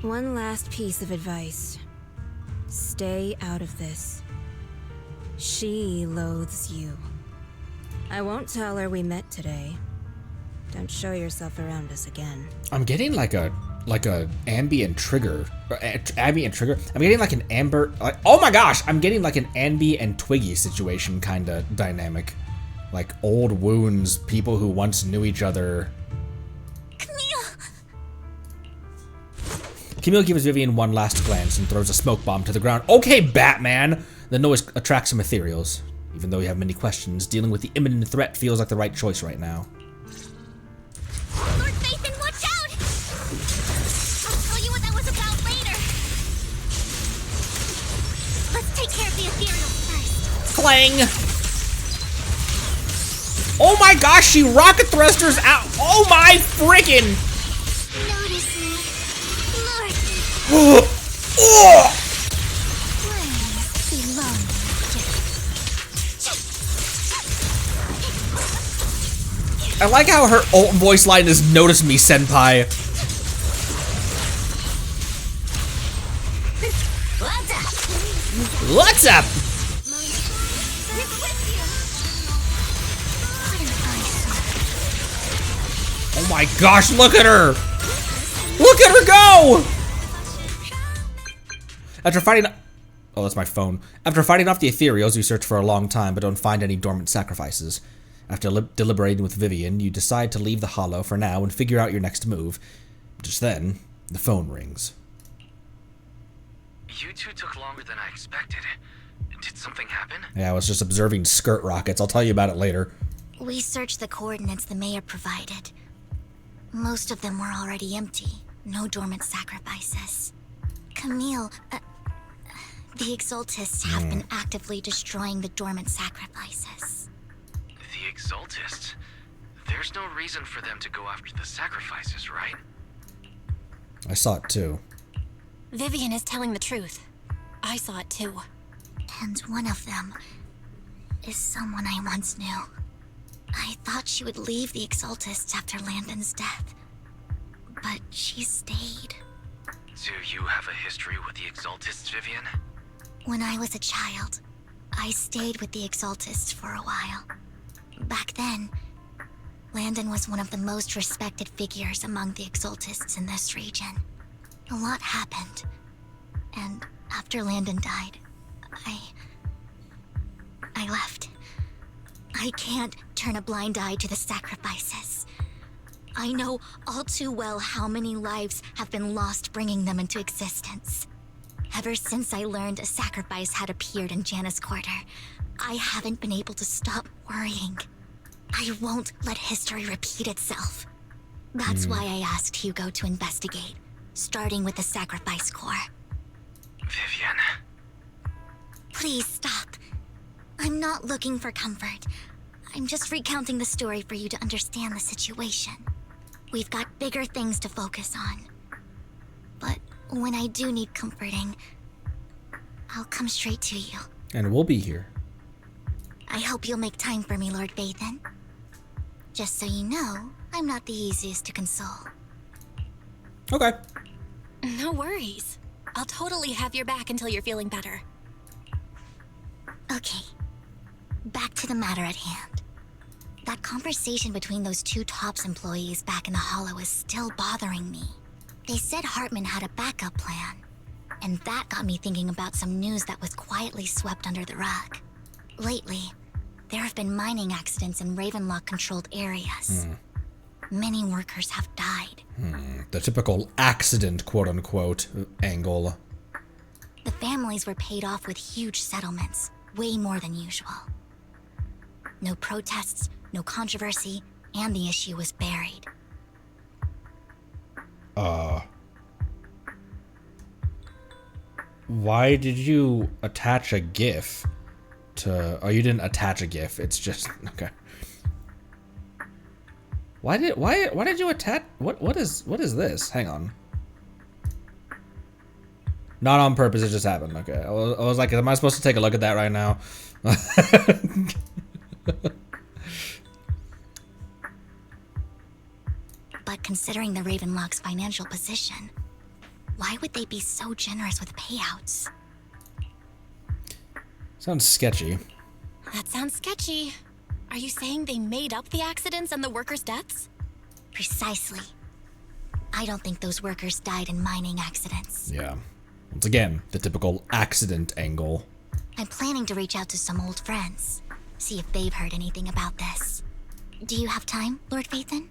One last piece of advice. Stay out of this. She loathes you. I won't tell her we met today. Don't show yourself around us again. I'm getting like a ambient trigger. Ambient trigger? I'm getting like an Amber... oh my gosh! I'm getting like an Ambi and Twiggy situation kind of dynamic. Like old wounds, people who once knew each other. Camille gives Vivian one last glance and throws a smoke bomb to the ground. Okay, Batman! The noise attracts some ethereals. Even though you have many questions, dealing with the imminent threat feels like the right choice right now. Lord Nathan, watch out! I'll tell you what that was about later. Let's take care of the ethereals first. Clang! Oh my gosh, she rocket thrusters out! Oh my frickin'! Notice me, Lord. Oh! Flames belong I like how her ult voice line is "Notice me, senpai." What's up? Oh my gosh, look at her! Look at her go! After fighting... oh, that's my phone. After fighting off the ethereals, you search for a long time but don't find any dormant sacrifices. After deliberating with Vivian, you decide to leave the hollow for now and figure out your next move. Just then, The phone rings. You two took longer than I expected. Did something happen? Yeah, I was just observing skirt rockets. I'll tell you about it later. We searched the coordinates the mayor provided. Most of them were already empty. No dormant sacrifices. Camille, the Exaltists have been actively destroying the dormant sacrifices. The Exaltists? There's no reason for them to go after the sacrifices, right? I saw it too. Vivian is telling the truth. I saw it too. And one of them is someone I once knew. I thought she would leave the Exaltists after Landon's death, but she stayed. Do you have a history with the Exaltists, Vivian? When I was a child, I stayed with the Exaltists for a while. Back then, Landon was one of the most respected figures among the Exaltists in this region. A lot happened, and after Landon died, I left. I can't turn a blind eye to the sacrifices. I know all too well how many lives have been lost bringing them into existence. Ever since I learned a sacrifice had appeared in Janus Quarter, I haven't been able to stop worrying. I won't let history repeat itself. That's why I asked Hugo to investigate, starting with the Sacrifice Corps. Vivian. Please stop. I'm not looking for comfort. I'm just recounting the story for you to understand the situation. We've got bigger things to focus on. But when I do need comforting, I'll come straight to you. And we'll be here. I hope you'll make time for me, Lord Vathan. Just so you know, I'm not the easiest to console. Okay. No worries. I'll totally have your back until you're feeling better. Okay. Back to the matter at hand. That conversation between those two TOPS employees back in the Hollow is still bothering me. They said Hartman had a backup plan, and that got me thinking about some news that was quietly swept under the rug. Lately, there have been mining accidents in Ravenlock-controlled areas. Many workers have died. The typical accident, quote-unquote, angle. The families were paid off with huge settlements, way more than usual. No protests, no controversy, and the issue was buried. Why did you attach a GIF to... Oh, you didn't attach a GIF. It's just... Okay. Why did you attach... What is this? Hang on. Not on purpose, it just happened. Okay. I was like, am I supposed to take a look at that right now? But considering the Ravenlock's financial position, why would they be so generous with payouts? Sounds sketchy. That sounds sketchy. Are you saying they made up the accidents and the workers' deaths? Precisely. I don't think those workers died in mining accidents. Yeah. Once again, the typical accident angle. I'm planning to reach out to some old friends, see if they've heard anything about this. Do you have time, Lord Vathan?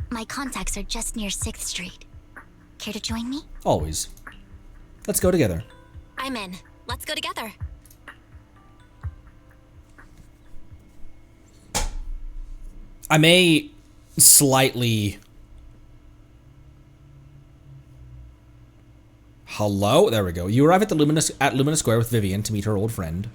My contacts are just near 6th Street. Care to join me? Always. Let's go together. I'm in. Let's go together. I may slightly... Hello? There we go. You arrive at the Lumina Square with Vivian to meet her old friend.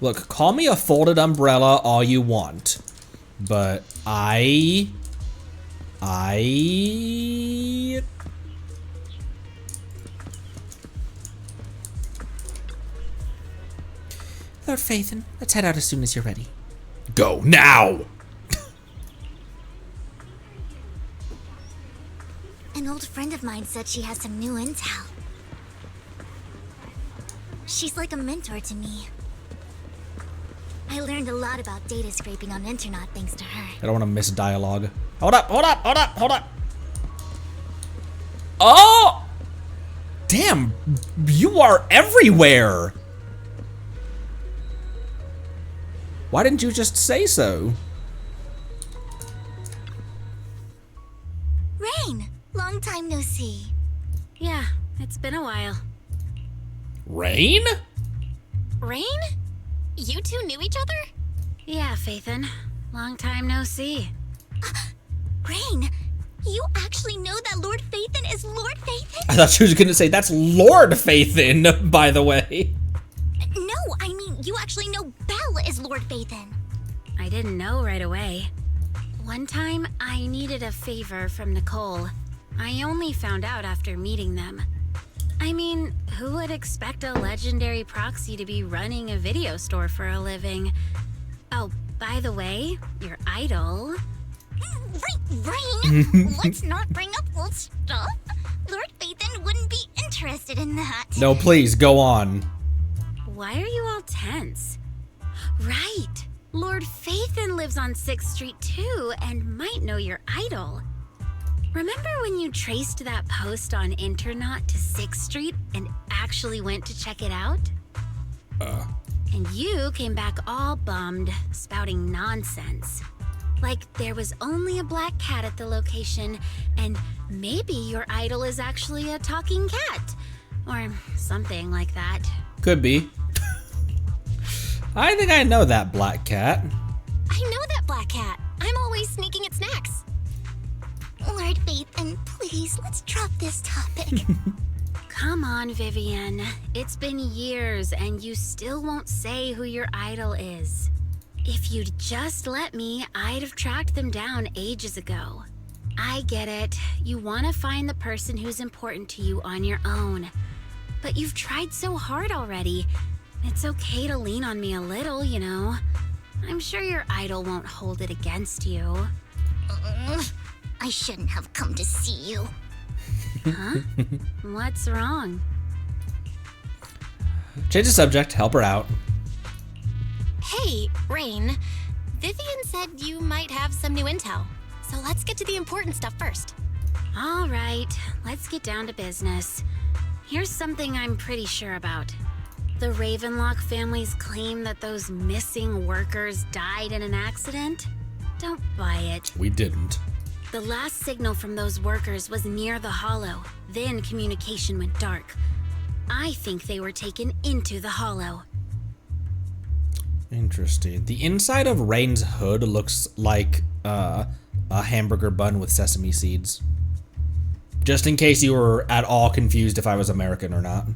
Look, call me a folded umbrella all you want, but Lord Vathan, let's head out as soon as you're ready. Go now! An old friend of mine said she has some new intel. She's like a mentor to me. I learned a lot about data scraping on Internet thanks to her. I don't want to miss dialogue. Hold up, hold up, hold up, hold up. Oh! Damn, you are everywhere. Why didn't you just say so? Rain, long time no see. Yeah, it's been a while. Rain? Rain? You two knew each other? Yeah, Faithin. Long time no see. Rain, you actually know that Lord Faithin is Lord Faithin? I thought she was gonna say that's Lord Faithin, by the way. No, I mean, you actually know Belle is Lord Faithin. I didn't know right away. One time, I needed a favor from Nicole. I only found out after meeting them. I mean, who would expect a legendary proxy to be running a video store for a living? Oh, by the way, your idol... Rain, let's not bring up old stuff. Lord Faithin wouldn't be interested in that. No, please, go on. Why are you all tense? Right! Lord Faithin lives on 6th Street too, and might know your idol. Remember when you traced that post on Internaut to 6th Street and actually went to check it out? And you came back all bummed, spouting nonsense. Like there was only a black cat at the location, and maybe your idol is actually a talking cat. Or something like that. Could be. I think I know that black cat. I know that black cat. I'm always sneaking at snacks. Lord Faithin, please, let's drop this topic. Come on, Vivian. It's been years and you still won't say who your idol is. If you'd just let me, I'd have tracked them down ages ago. I get it. You want to find the person who's important to you on your own. But you've tried so hard already. It's okay to lean on me a little, you know. I'm sure your idol won't hold it against you. I shouldn't have come to see you. Huh? What's wrong? Change the subject, help her out. Hey, Rain. Vivian said you might have some new intel. So let's get to the important stuff first. All right, let's get down to business. Here's something I'm pretty sure about. The Ravenlock family's claim that those missing workers died in an accident? Don't buy it. We didn't. The last signal from those workers was near the Hollow. Then communication went dark. I think they were taken into the Hollow. Interesting. The inside of Rain's hood looks like a hamburger bun with sesame seeds. Just in case you were at all confused if I was American or not.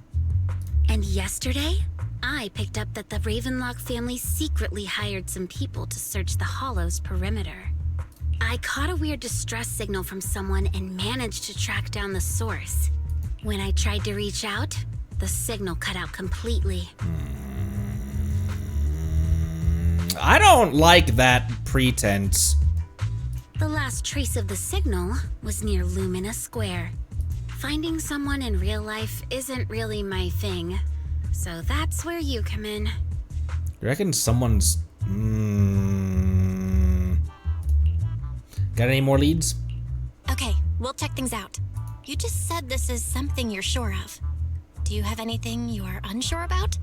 And yesterday, I picked up that the Ravenlock family secretly hired some people to search the Hollow's perimeter. I caught a weird distress signal from someone and managed to track down the source. When I tried to reach out, the signal cut out completely. I don't like that pretense. The last trace of the signal was near Lumina Square. Finding someone in real life isn't really my thing, so that's where you come in. You reckon someone's... Got any more leads? Okay, we'll check things out. You just said this is something you're sure of. Do you have anything you're unsure about?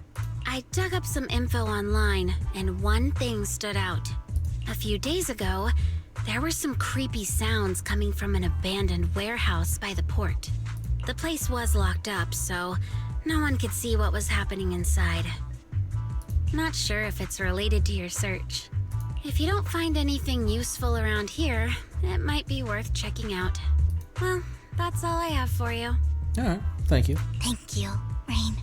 I dug up some info online, and one thing stood out. A few days ago, there were some creepy sounds coming from an abandoned warehouse by the port. The place was locked up, so no one could see what was happening inside. Not sure if it's related to your search. If you don't find anything useful around here, it might be worth checking out. Well, that's all I have for you. Alright, thank you. Thank you, Rain.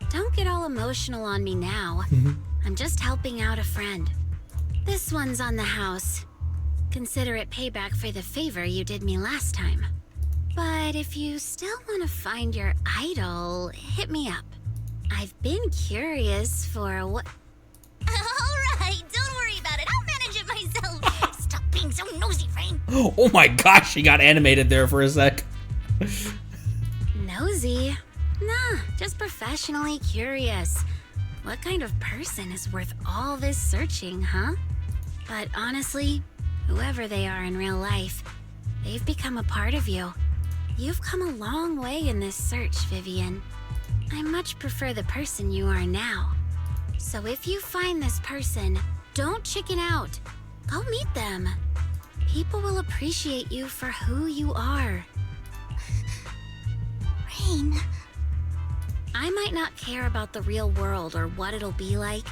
Don't get all emotional on me now. I'm just helping out a friend. This one's on the house. Consider it payback for the favor you did me last time. But if you still want to find your idol, hit me up. I've been curious for what... Alright, don't worry about it. I'll manage it myself. Stop being so nosy, Rain. Oh my gosh, she got animated there for a sec. Nosy? Nah, just professionally curious. What kind of person is worth all this searching, huh? But honestly, whoever they are in real life, they've become a part of you. You've come a long way in this search, Vivian. I much prefer the person you are now. So if you find this person, don't chicken out. Go meet them. People will appreciate you for who you are. Rain. I might not care about the real world or what it'll be like,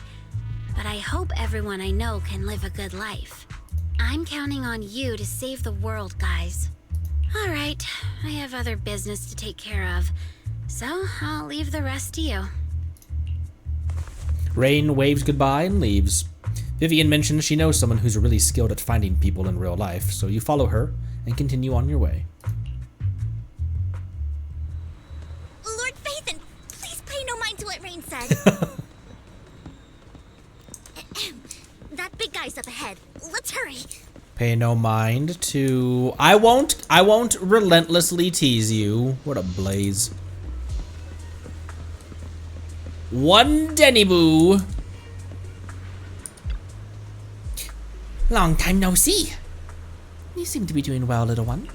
but I hope everyone I know can live a good life. I'm counting on you to save the world, guys. All right, I have other business to take care of, so I'll leave the rest to you. Rain waves goodbye and leaves. Vivian mentions she knows someone who's really skilled at finding people in real life, so you follow her and continue on your way. Lord Phaethon, please pay no mind to what Rain said. That big guy's up ahead. Let's hurry. Pay no mind to... I won't relentlessly tease you. What a blaze. One Denny Boo. Long time no see. You seem to be doing well, little one.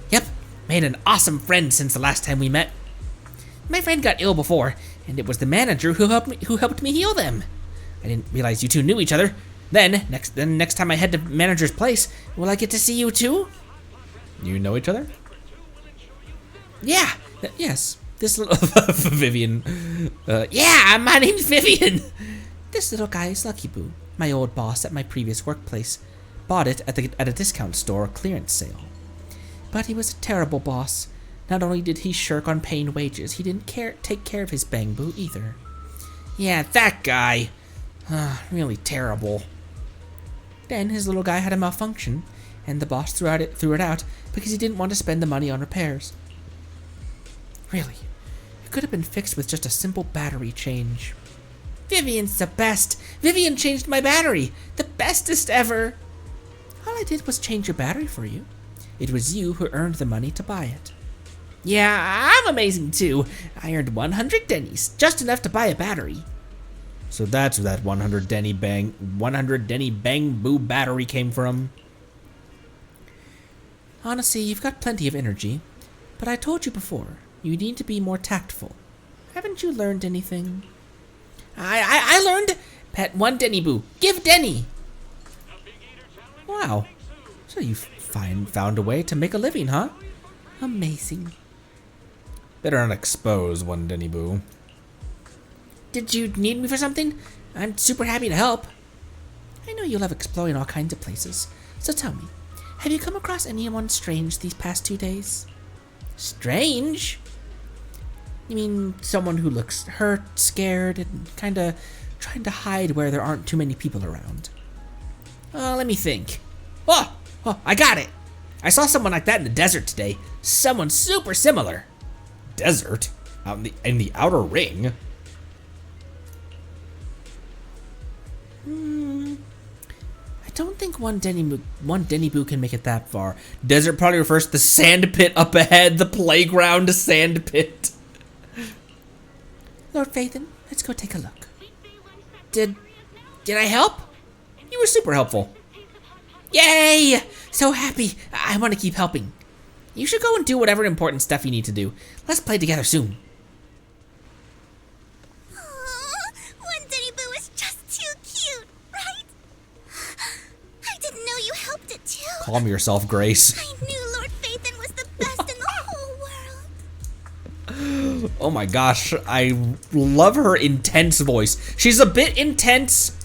Yep, made an awesome friend since the last time we met. My friend got ill before, and it was the manager who helped me heal them. I didn't realize you two knew each other. Then next time I head to manager's place, will I get to see you too? You know each other? Yeah. Yes. This little Vivian. Yeah, my name's Vivian. This little guy is Lucky Boo, my old boss at my previous workplace. Bought it at a discount store clearance sale. But he was a terrible boss. Not only did he shirk on paying wages, he didn't take care of his Bang Boo either. Yeah, that guy. Really terrible. Then his little guy had a malfunction, and the boss threw it out because he didn't want to spend the money on repairs. Really, it could have been fixed with just a simple battery change. Vivian's the best. Vivian changed my battery. The bestest ever. All I did was change your battery for you. It was you who earned the money to buy it. Yeah, I'm amazing too. I earned 100 Dennies, just enough to buy a battery. So that's where that 100 Denny Bang Boo battery came from. Honestly, you've got plenty of energy, but I told you before, you need to be more tactful. Haven't you learned anything? I learned. Pet 1 Denny Boo. Give Denny. Wow. So you found a way to make a living, huh? Amazing. Better not expose 1 Denny Boo. Did you need me for something? I'm super happy to help. I know you love exploring all kinds of places. So tell me, have you come across anyone strange these past 2 days? Strange? You mean someone who looks hurt, scared, and kinda trying to hide where there aren't too many people around? Let me think. Oh, I got it. I saw someone like that in the desert today. Someone super similar. Desert? Out in the outer ring? I don't think one Denny Boo can make it that far. Desert probably refers to the sand pit up ahead, the playground sand pit. Lord Phaethon, let's go take a look. Did I help? You were super helpful. Yay! So happy. I want to keep helping. You should go and do whatever important stuff you need to do. Let's play together soon. One Denny Boo is just too cute, right? I didn't know you helped it too. Calm yourself, Grace. I knew Lord Phaethon was the best in the whole world. Oh my gosh, I love her intense voice. She's a bit intense.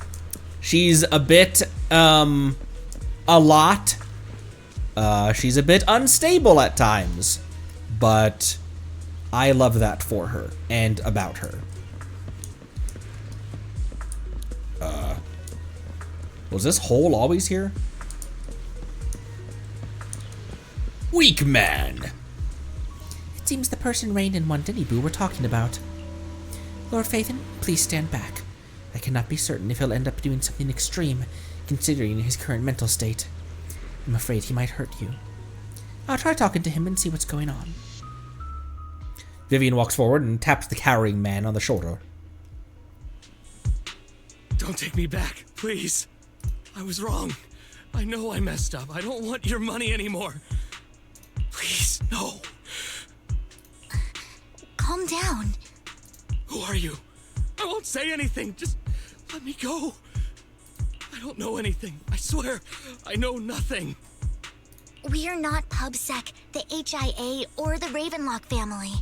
She's a bit, a lot. She's a bit unstable at times. But I love that for her and about her. Was this hole always here? Weak man. It seems the person Rain and one Denny Boo were talking about. Lord Phaethon, please stand back. I cannot be certain if he'll end up doing something extreme, considering his current mental state. I'm afraid he might hurt you. I'll try talking to him and see what's going on. Vivian walks forward and taps the cowering man on the shoulder. Don't take me back, please. I was wrong. I know I messed up. I don't want your money anymore. Please, no. Calm down. Who are you? I won't say anything. Just let me go. I I don't know anything. I swear, I know nothing. We're not PubSec, the HIA, or the Ravenlock family.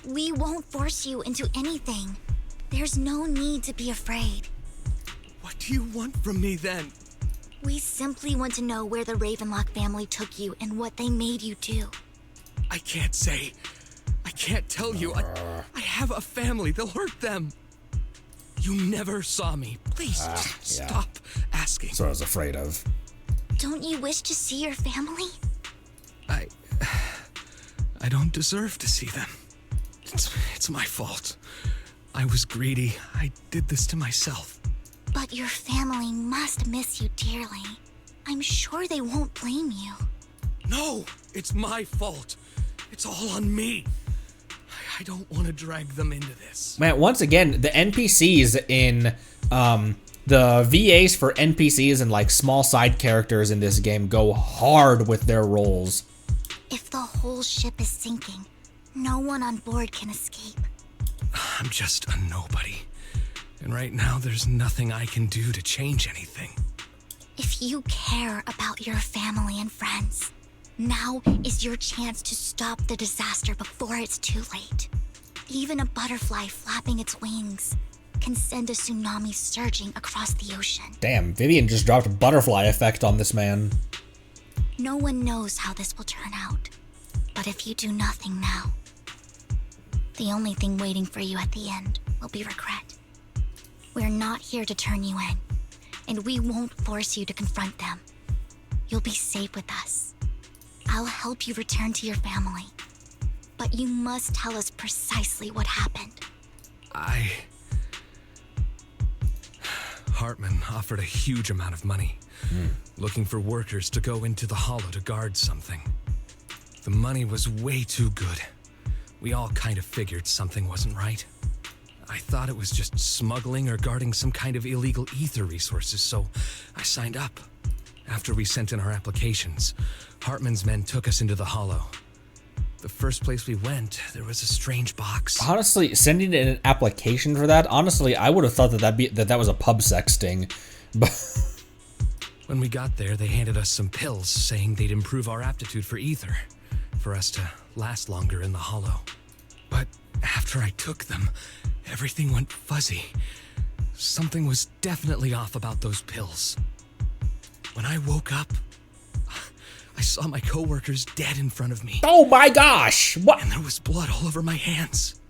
We won't force you into anything. There's no need to be afraid. What do you want from me then? We simply want to know where the Ravenlock family took you and what they made you do. I can't say. I can't tell you. I have a family. They'll hurt them. You never saw me. Please, just yeah. stop asking. That's what I was afraid of. Don't you wish to see your family? I don't deserve to see them. It's my fault. I was greedy. I did this to myself. But your family must miss you dearly. I'm sure they won't blame you. No, it's my fault. It's all on me. I don't want to drag them into this. Man, once again, the NPCs in the VAs for NPCs and like small side characters in this game go hard with their roles. If the whole ship is sinking, no one on board can escape. I'm just a nobody. And right now, there's nothing I can do to change anything. If you care about your family and friends, now is your chance to stop the disaster before it's too late. Even a butterfly flapping its wings can send a tsunami surging across the ocean. Damn, Vivian just dropped a butterfly effect on this man. No one knows how this will turn out. But if you do nothing now, the only thing waiting for you at the end will be regret. We're not here to turn you in, and we won't force you to confront them. You'll be safe with us. I'll help you return to your family. But you must tell us precisely what happened. Hartman offered a huge amount of money, looking for workers to go into the hollow to guard something. The money was way too good. We all kind of figured something wasn't right. I thought it was just smuggling or guarding some kind of illegal ether resources, so I signed up. After we sent in our applications, Hartman's men took us into the hollow. The first place we went, there was a strange box. Honestly, sending in an application for that, honestly, I would have thought that was a PubSec sting. But when we got there, they handed us some pills saying they'd improve our aptitude for ether, for us to last longer in the hollow. But after I took them, everything went fuzzy. Something was definitely off about those pills. When I woke up, I saw my coworkers dead in front of me. Oh my gosh! What? And there was blood all over my hands.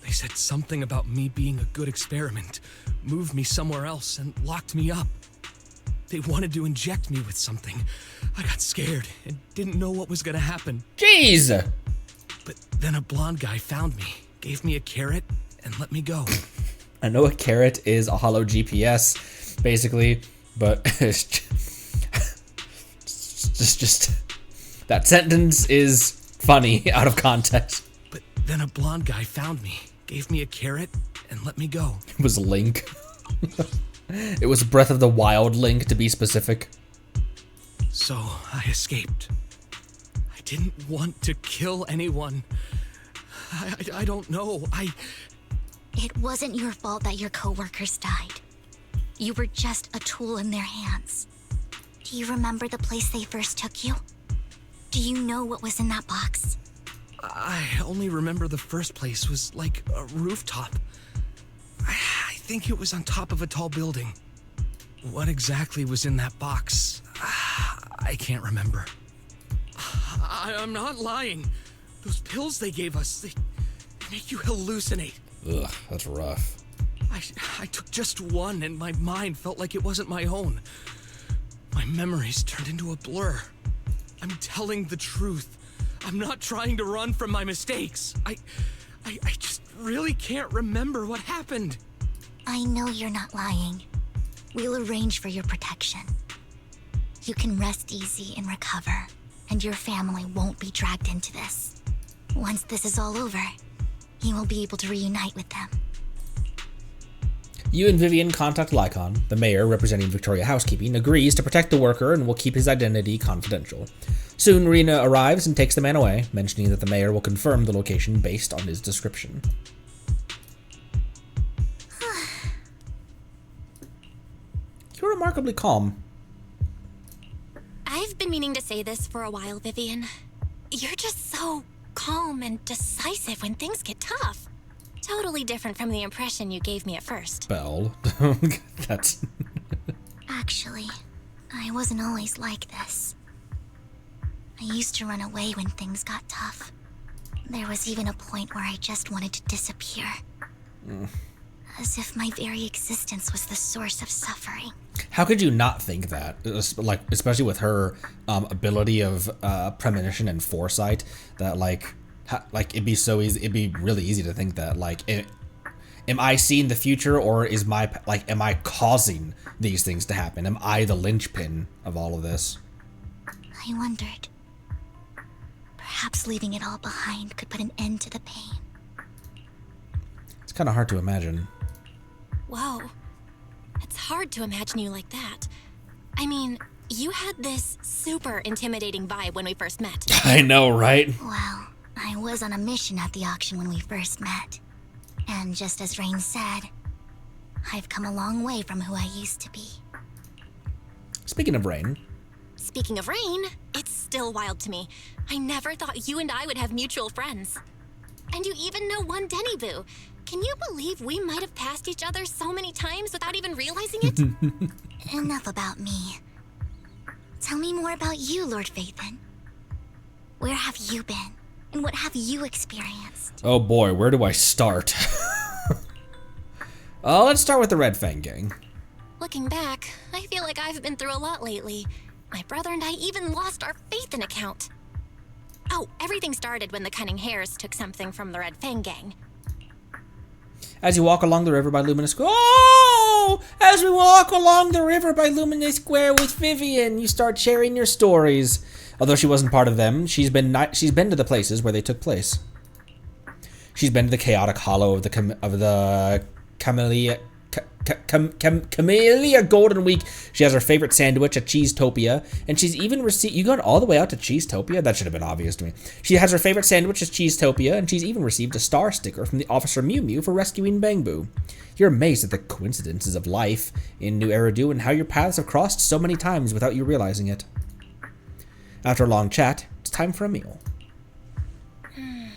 They said something about me being a good experiment, moved me somewhere else, and locked me up. They wanted to inject me with something. I got scared and didn't know what was gonna happen. Jeez! But then a blonde guy found me, gave me a carrot, and let me go. I know a carrot is a hollow GPS, basically, but just that sentence is funny out of context. But then a blonde guy found me, gave me a carrot, and let me go. It was Link. It was Breath of the Wild Link, to be specific. So I escaped. I didn't want to kill anyone. I don't know. It wasn't your fault that your coworkers died. You were just a tool in their hands. Do you remember the place they first took you? Do you know what was in that box? I only remember the first place was like a rooftop. I think it was on top of a tall building. What exactly was in that box? I can't remember. I'm not lying. Those pills they gave us, they make you hallucinate. Ugh, that's rough. I took just one and my mind felt like it wasn't my own. My memories turned into a blur. I'm telling the truth. I'm not trying to run from my mistakes. I just really can't remember what happened. I know you're not lying. We'll arrange for your protection. You can rest easy and recover, and your family won't be dragged into this. Once this is all over, you will be able to reunite with them. You and Vivian contact Lycon. The mayor, representing Victoria Housekeeping, agrees to protect the worker and will keep his identity confidential. Soon, Rena arrives and takes the man away, mentioning that the mayor will confirm the location based on his description. You're remarkably calm. I've been meaning to say this for a while, Vivian. You're just so calm and decisive when things get tough. Totally different from the impression you gave me at first. Belle. That's... Actually, I wasn't always like this. I used to run away when things got tough. There was even a point where I just wanted to disappear. As if my very existence was the source of suffering. How could you not think that? Like, especially with her ability of premonition and foresight, that like it'd be so easy. It'd be really easy to think that like, am I seeing the future, or is am I causing these things to happen? Am I the linchpin of all of this? I wondered. Perhaps leaving it all behind could put an end to the pain. It's kind of hard to imagine. Whoa. It's hard to imagine you like that. I mean, you had this super intimidating vibe when we first met. I know, right? Well, I was on a mission at the auction when we first met. And just as Rain said, I've come a long way from who I used to be. Speaking of Rain. Speaking of Rain, it's still wild to me. I never thought you and I would have mutual friends. And you even know one Denny Boo. Can you believe we might have passed each other so many times without even realizing it? Enough about me. Tell me more about you, Lord Phaethon. Where have you been? And what have you experienced? Oh boy, where do I start? Let's start with the Red Fang gang. Looking back, I feel like I've been through a lot lately. My brother and I even lost our Phaethon account. Oh, everything started when the Cunning Hares took something from the Red Fang gang. As you walk along the river by Luminous Square. Oh! As we walk along the river by Luminous Square with Vivian, you start sharing your stories. Although she wasn't part of them, she's been to the places where they took place. She's been to the chaotic hollow of the Camellia Golden Week. She has her favorite sandwich at Cheesetopia, and she's even received. You got all the way out to Cheesetopia? That should have been obvious to me. She has her favorite sandwich at Cheesetopia, and she's even received a star sticker from the Officer Mew Mew for rescuing Bangbu. You're amazed at the coincidences of life in New Eridu and how your paths have crossed so many times without you realizing it. After a long chat, it's time for a meal. I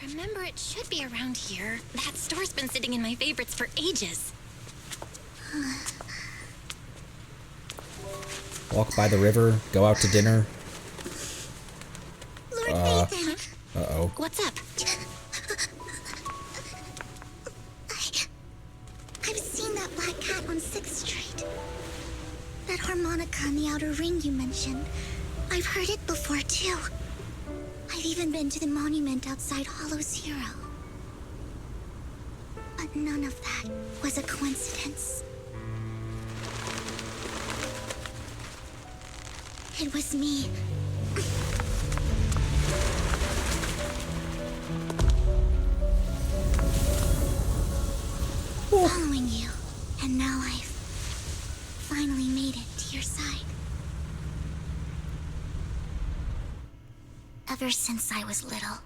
remember it should be around here. That store's been sitting in my favorites for ages. Walk by the river, go out to dinner. Lord Phaethon! Uh-oh. What's up? I've seen that black cat on 6th Street. That harmonica in the outer ring you mentioned. I've heard it before, too. I've even been to the monument outside Hollow Zero. But none of that was a coincidence. It was me. Following you, and now I've finally made it to your side. Ever since I was little,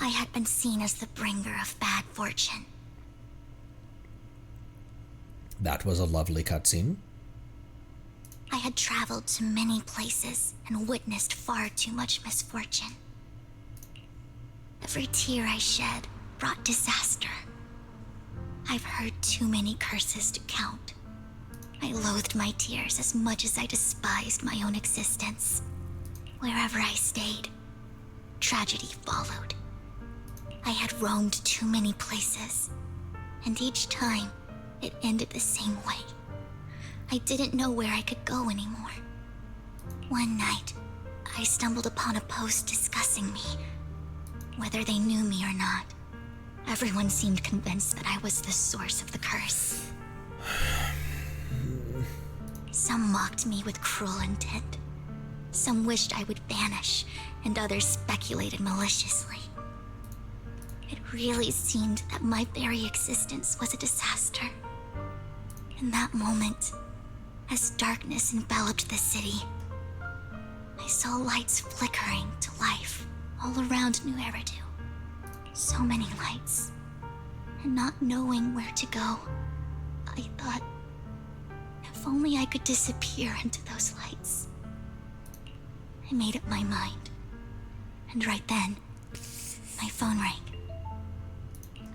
I had been seen as the bringer of bad fortune. That was a lovely cutscene. I had traveled to many places and witnessed far too much misfortune. Every tear I shed brought disaster. I've heard too many curses to count. I loathed my tears as much as I despised my own existence. Wherever I stayed, tragedy followed. I had roamed too many places, and each time, it ended the same way. I didn't know where I could go anymore. One night, I stumbled upon a post discussing me. Whether they knew me or not, everyone seemed convinced that I was the source of the curse. Some mocked me with cruel intent. Some wished I would vanish, and others speculated maliciously. It really seemed that my very existence was a disaster. In that moment, as darkness enveloped the city, I saw lights flickering to life all around New Eridu. So many lights. And not knowing where to go, I thought, if only I could disappear into those lights. I made up my mind. And right then, my phone rang.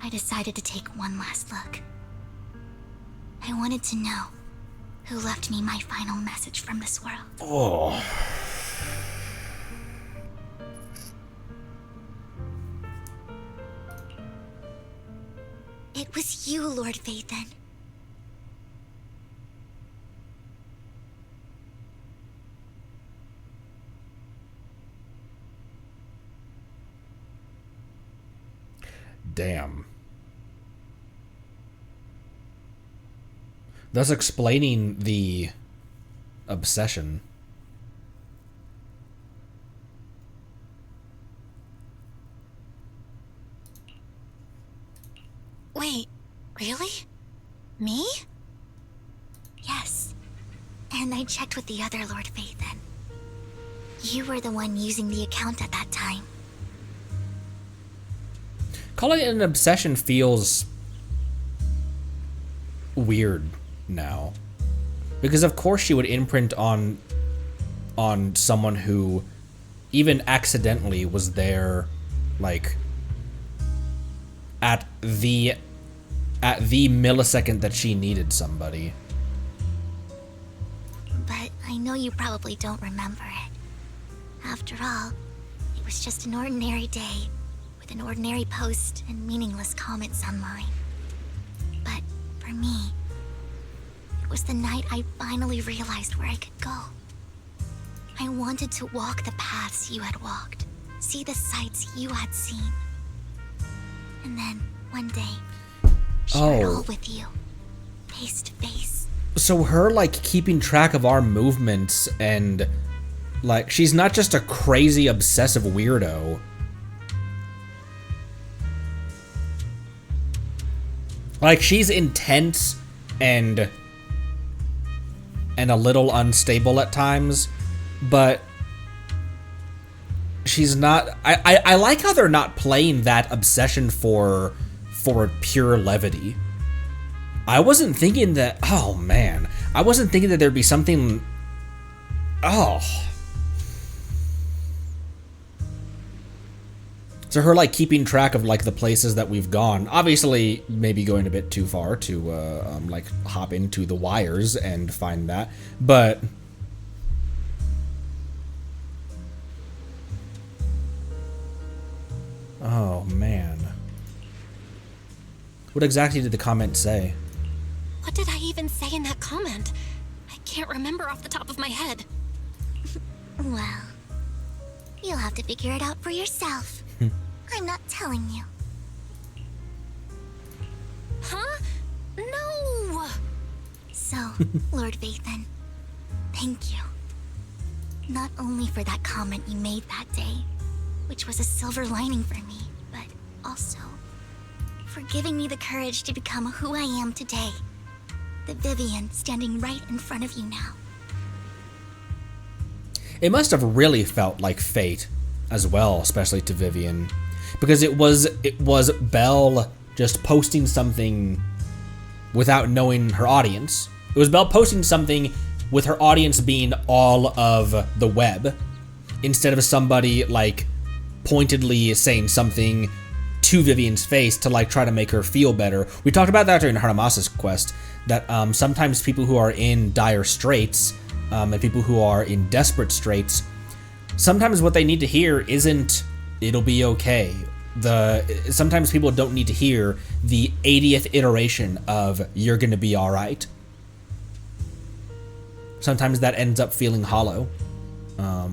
I decided to take one last look. I wanted to know who left me my final message from this world. Oh. It was you, Lord Vathan. Damn. Thus explaining the obsession. Wait, really? Me? Yes. And I checked with the other Lord Vathan. You were the one using the account at that time. Calling it an obsession feels weird now. Because of course she would imprint on someone who even accidentally was there, like, at the millisecond that she needed somebody. But I know you probably don't remember it. After all, it was just an ordinary day with an ordinary post and meaningless comments online. But for me, it was the night I finally realized where I could go. I wanted to walk the paths you had walked, see the sights you had seen. And then, one day, share it all with you, face to face. So her, like, keeping track of our movements and, like, she's not just a crazy, obsessive weirdo. Like, she's intense and a little unstable at times, but she's not... I like how they're not playing that obsession for pure levity. I wasn't thinking that... Oh, man. I wasn't thinking that there'd be something... Oh. So her, like, keeping track of, like, the places that we've gone. Obviously, maybe going a bit too far to, like, hop into the wires and find that. But... Oh, man. What exactly did the comment say? What did I even say in that comment? I can't remember off the top of my head. Well, you'll have to figure it out for yourself. I'm not telling you. Huh? No! So, Lord Vathan, thank you. Not only for that comment you made that day, which was a silver lining for me, but also for giving me the courage to become who I am today. The Vivian standing right in front of you now. It must have really felt like fate as well, especially to Vivian. Because it was Belle just posting something without knowing her audience. It was Belle posting something with her audience being all of the web, instead of somebody, like, pointedly saying something to Vivian's face to, like, try to make her feel better. We talked about that during Haramasa's quest, that sometimes people who are in dire straits and people who are in desperate straits, sometimes what they need to hear isn't "it'll be okay." Sometimes people don't need to hear the 80th iteration of "you're gonna be all right." Sometimes that ends up feeling hollow.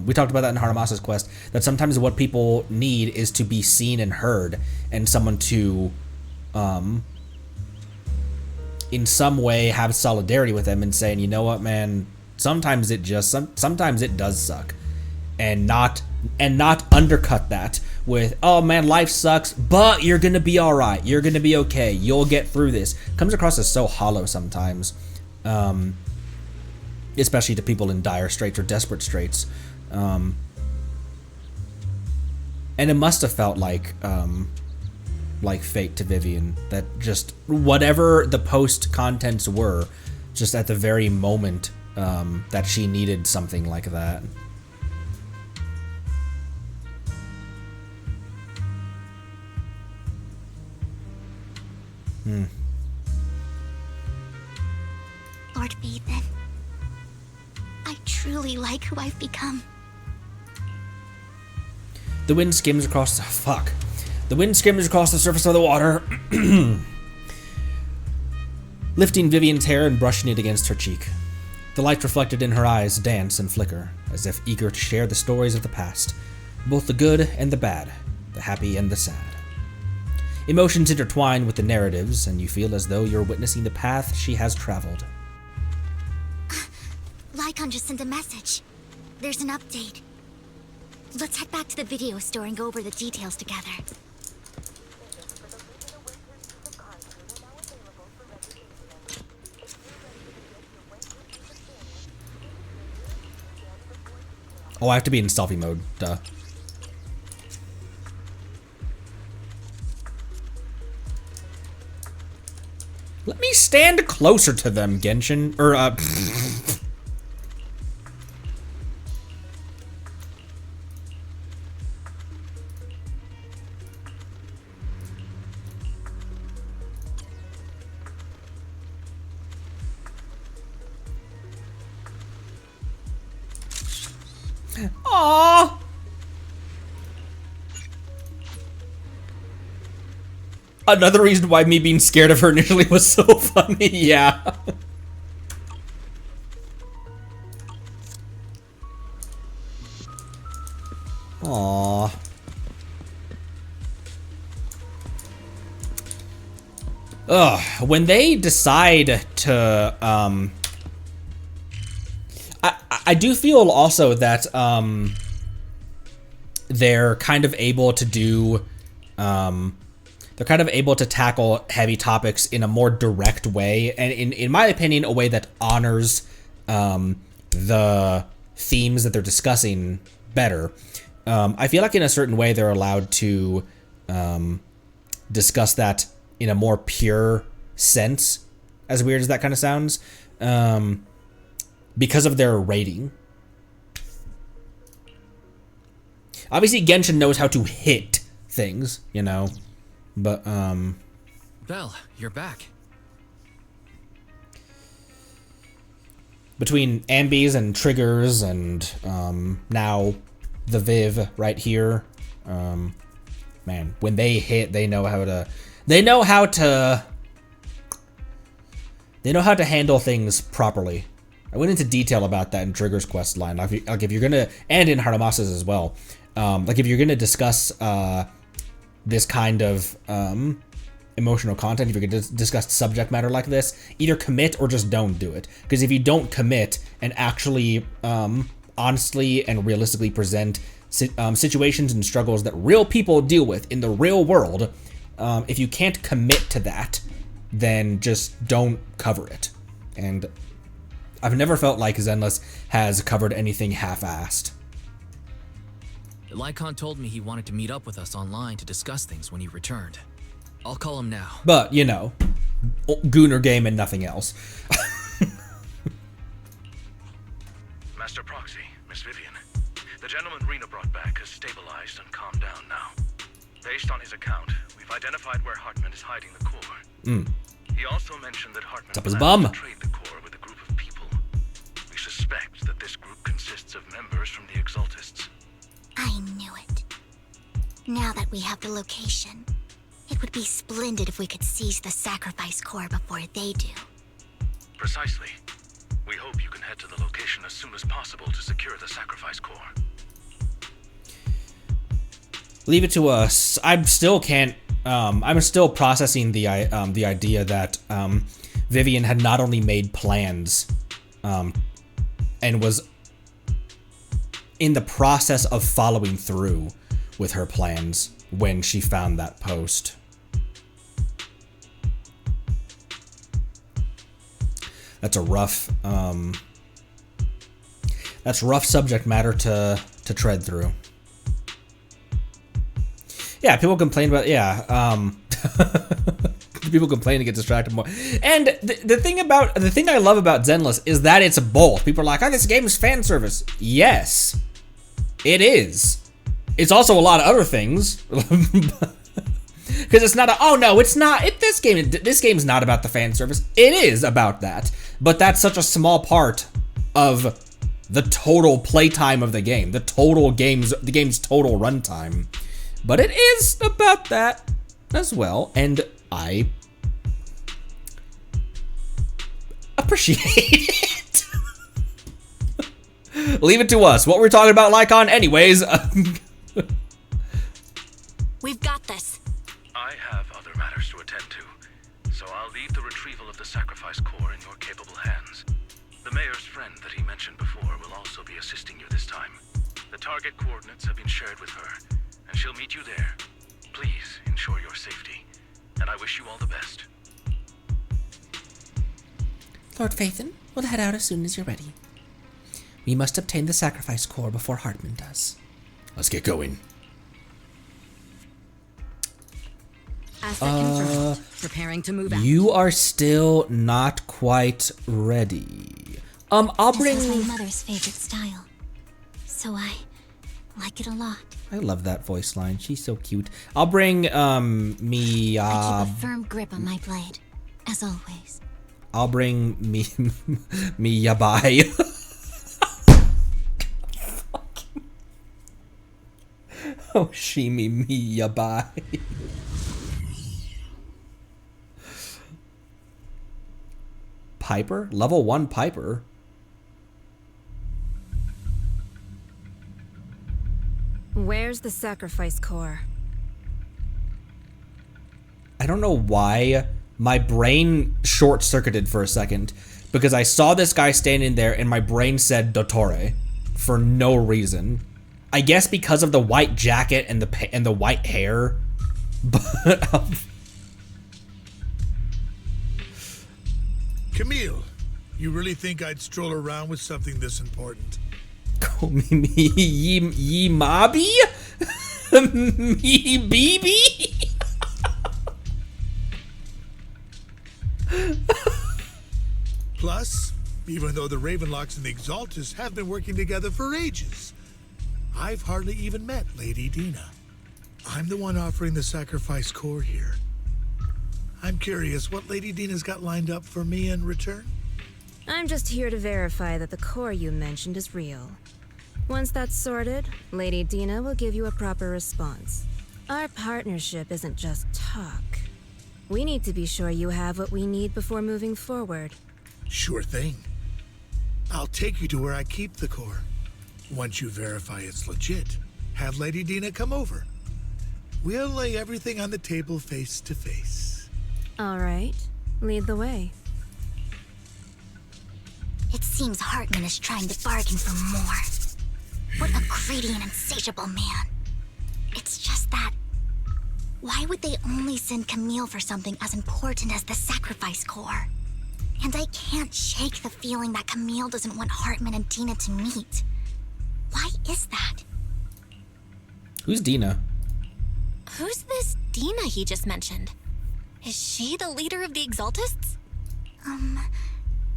We talked about that in Haramasa's quest, that sometimes what people need is to be seen and heard, and someone to, in some way, have solidarity with them and saying, you know what, man, sometimes it does suck, and not undercut that with, oh man, life sucks, but you're gonna be all right, you're gonna be okay, you'll get through this. Comes across as so hollow sometimes. Especially to people in dire straits or desperate straits. And it must have felt like fate to Vivian, that just whatever the post contents were, just at the very moment that she needed something like that. Lord Vivian, I truly like who I've become. The wind skims across the fuck. The wind skims across the surface of the water, lifting Vivian's hair and brushing it against her cheek. The light reflected in her eyes dance and flicker, as if eager to share the stories of the past, both the good and the bad, the happy and the sad. Emotions intertwine with the narratives, and you feel as though you're witnessing the path she has traveled. Lycon just sent a message. There's an update. Let's head back to the video store and go over the details together. Oh, I have to be in selfie mode, duh. Let me stand closer to them, Genshin. Aww. Another reason why me being scared of her initially was so funny, yeah. Aww. Ugh, when they decide to, I do feel also that, they're kind of able to do, they're kind of able to tackle heavy topics in a more direct way, and in my opinion, a way that honors the themes that they're discussing better. I feel like in a certain way they're allowed to discuss that in a more pure sense, as weird as that kind of sounds, because of their rating. Obviously, Genshin knows how to hit things, you know. But, Belle, you're back. Between ambies and triggers and, now the Viv right here, man, when they hit, they know how to handle things properly. I went into detail about that in Trigger's quest line. Like, if you're gonna, and in Haramasa's as well, like, if you're gonna discuss, this kind of emotional content, if you're going to discuss subject matter like this, either commit or just don't do it. Because if you don't commit and actually honestly and realistically present situations and struggles that real people deal with in the real world, if you can't commit to that, then just don't cover it. And I've never felt like Zenless has covered anything half-assed. Lycon told me he wanted to meet up with us online to discuss things when he returned. I'll call him now. But, you know, Gooner game and nothing else. Master Proxy, Miss Vivian. The gentleman Rena brought back has stabilized and calmed down now. Based on his account, we've identified where Hartman is hiding the core. He also mentioned that Hartman plans to trade the core with a group of people. We suspect that this group consists of members from the Exaltists. I knew it. Now that we have the location, it would be splendid if we could seize the sacrifice core before they do. Precisely. We hope you can head to the location as soon as possible to secure the sacrifice core. Leave it to us. I'm still processing the idea that Vivian had not only made plans and was in the process of following through with her plans when she found that post. That's a rough subject matter to tread through. Yeah, people complain about, People complain to get distracted more. And the thing I love about Zenless is that it's both. People are like, oh, this game is fan service. Yes, it is. It's also a lot of other things. Because it's not it's not. This game's not about the fan service. It is about that. But that's such a small part of the total playtime of the game. The game's total runtime. But it is about that as well, and I appreciate it. Leave it to us. What we're talking about Lycon anyways. We've got this. I have other matters to attend to, so I'll leave the retrieval of the sacrifice core in your capable hands. The mayor's friend that he mentioned before will also be assisting you this time. The target coordinates have been shared with her, and she'll meet you there. Please ensure your safety, and I wish you all the best. Lord Phaethon, we'll head out as soon as you're ready. We must obtain the sacrifice core before Hartman does. Let's get going. Asset confirmed. Preparing to move out. You are still not quite ready. I'll bring. This was my mother's favorite style, so I like it a lot. I love that voice line. She's so cute. I'll bring me. I keep a firm grip on my blade, as always. I'll bring me Yabai. Oh, me Yabai. Piper? Level 1 Piper? Where's the sacrifice core? I don't know why my brain short-circuited for a second because I saw this guy standing there and my brain said Dottore for no reason. I guess because of the white jacket and the white hair, but Camille, you really think I'd stroll around with something this important? Call me Mabi? Me BB? Plus, even though the Ravenlocks and the Exaltus have been working together for ages, I've hardly even met Lady Dina. I'm the one offering the sacrifice core here. I'm curious what Lady Dina's got lined up for me in return? I'm just here to verify that the core you mentioned is real. Once that's sorted, Lady Dina will give you a proper response. Our partnership isn't just talk. We need to be sure you have what we need before moving forward. Sure thing. I'll take you to where I keep the core. Once you verify it's legit, have Lady Dina come over. We'll lay everything on the table face to face. All right, lead the way. It seems Hartman is trying to bargain for more. What a greedy and insatiable man. It's just that... why would they only send Camille for something as important as the sacrifice core? And I can't shake the feeling that Camille doesn't want Hartman and Dina to meet. Why is that? Who's Dina? Who's this Dina he just mentioned? Is she the leader of the Exaltists?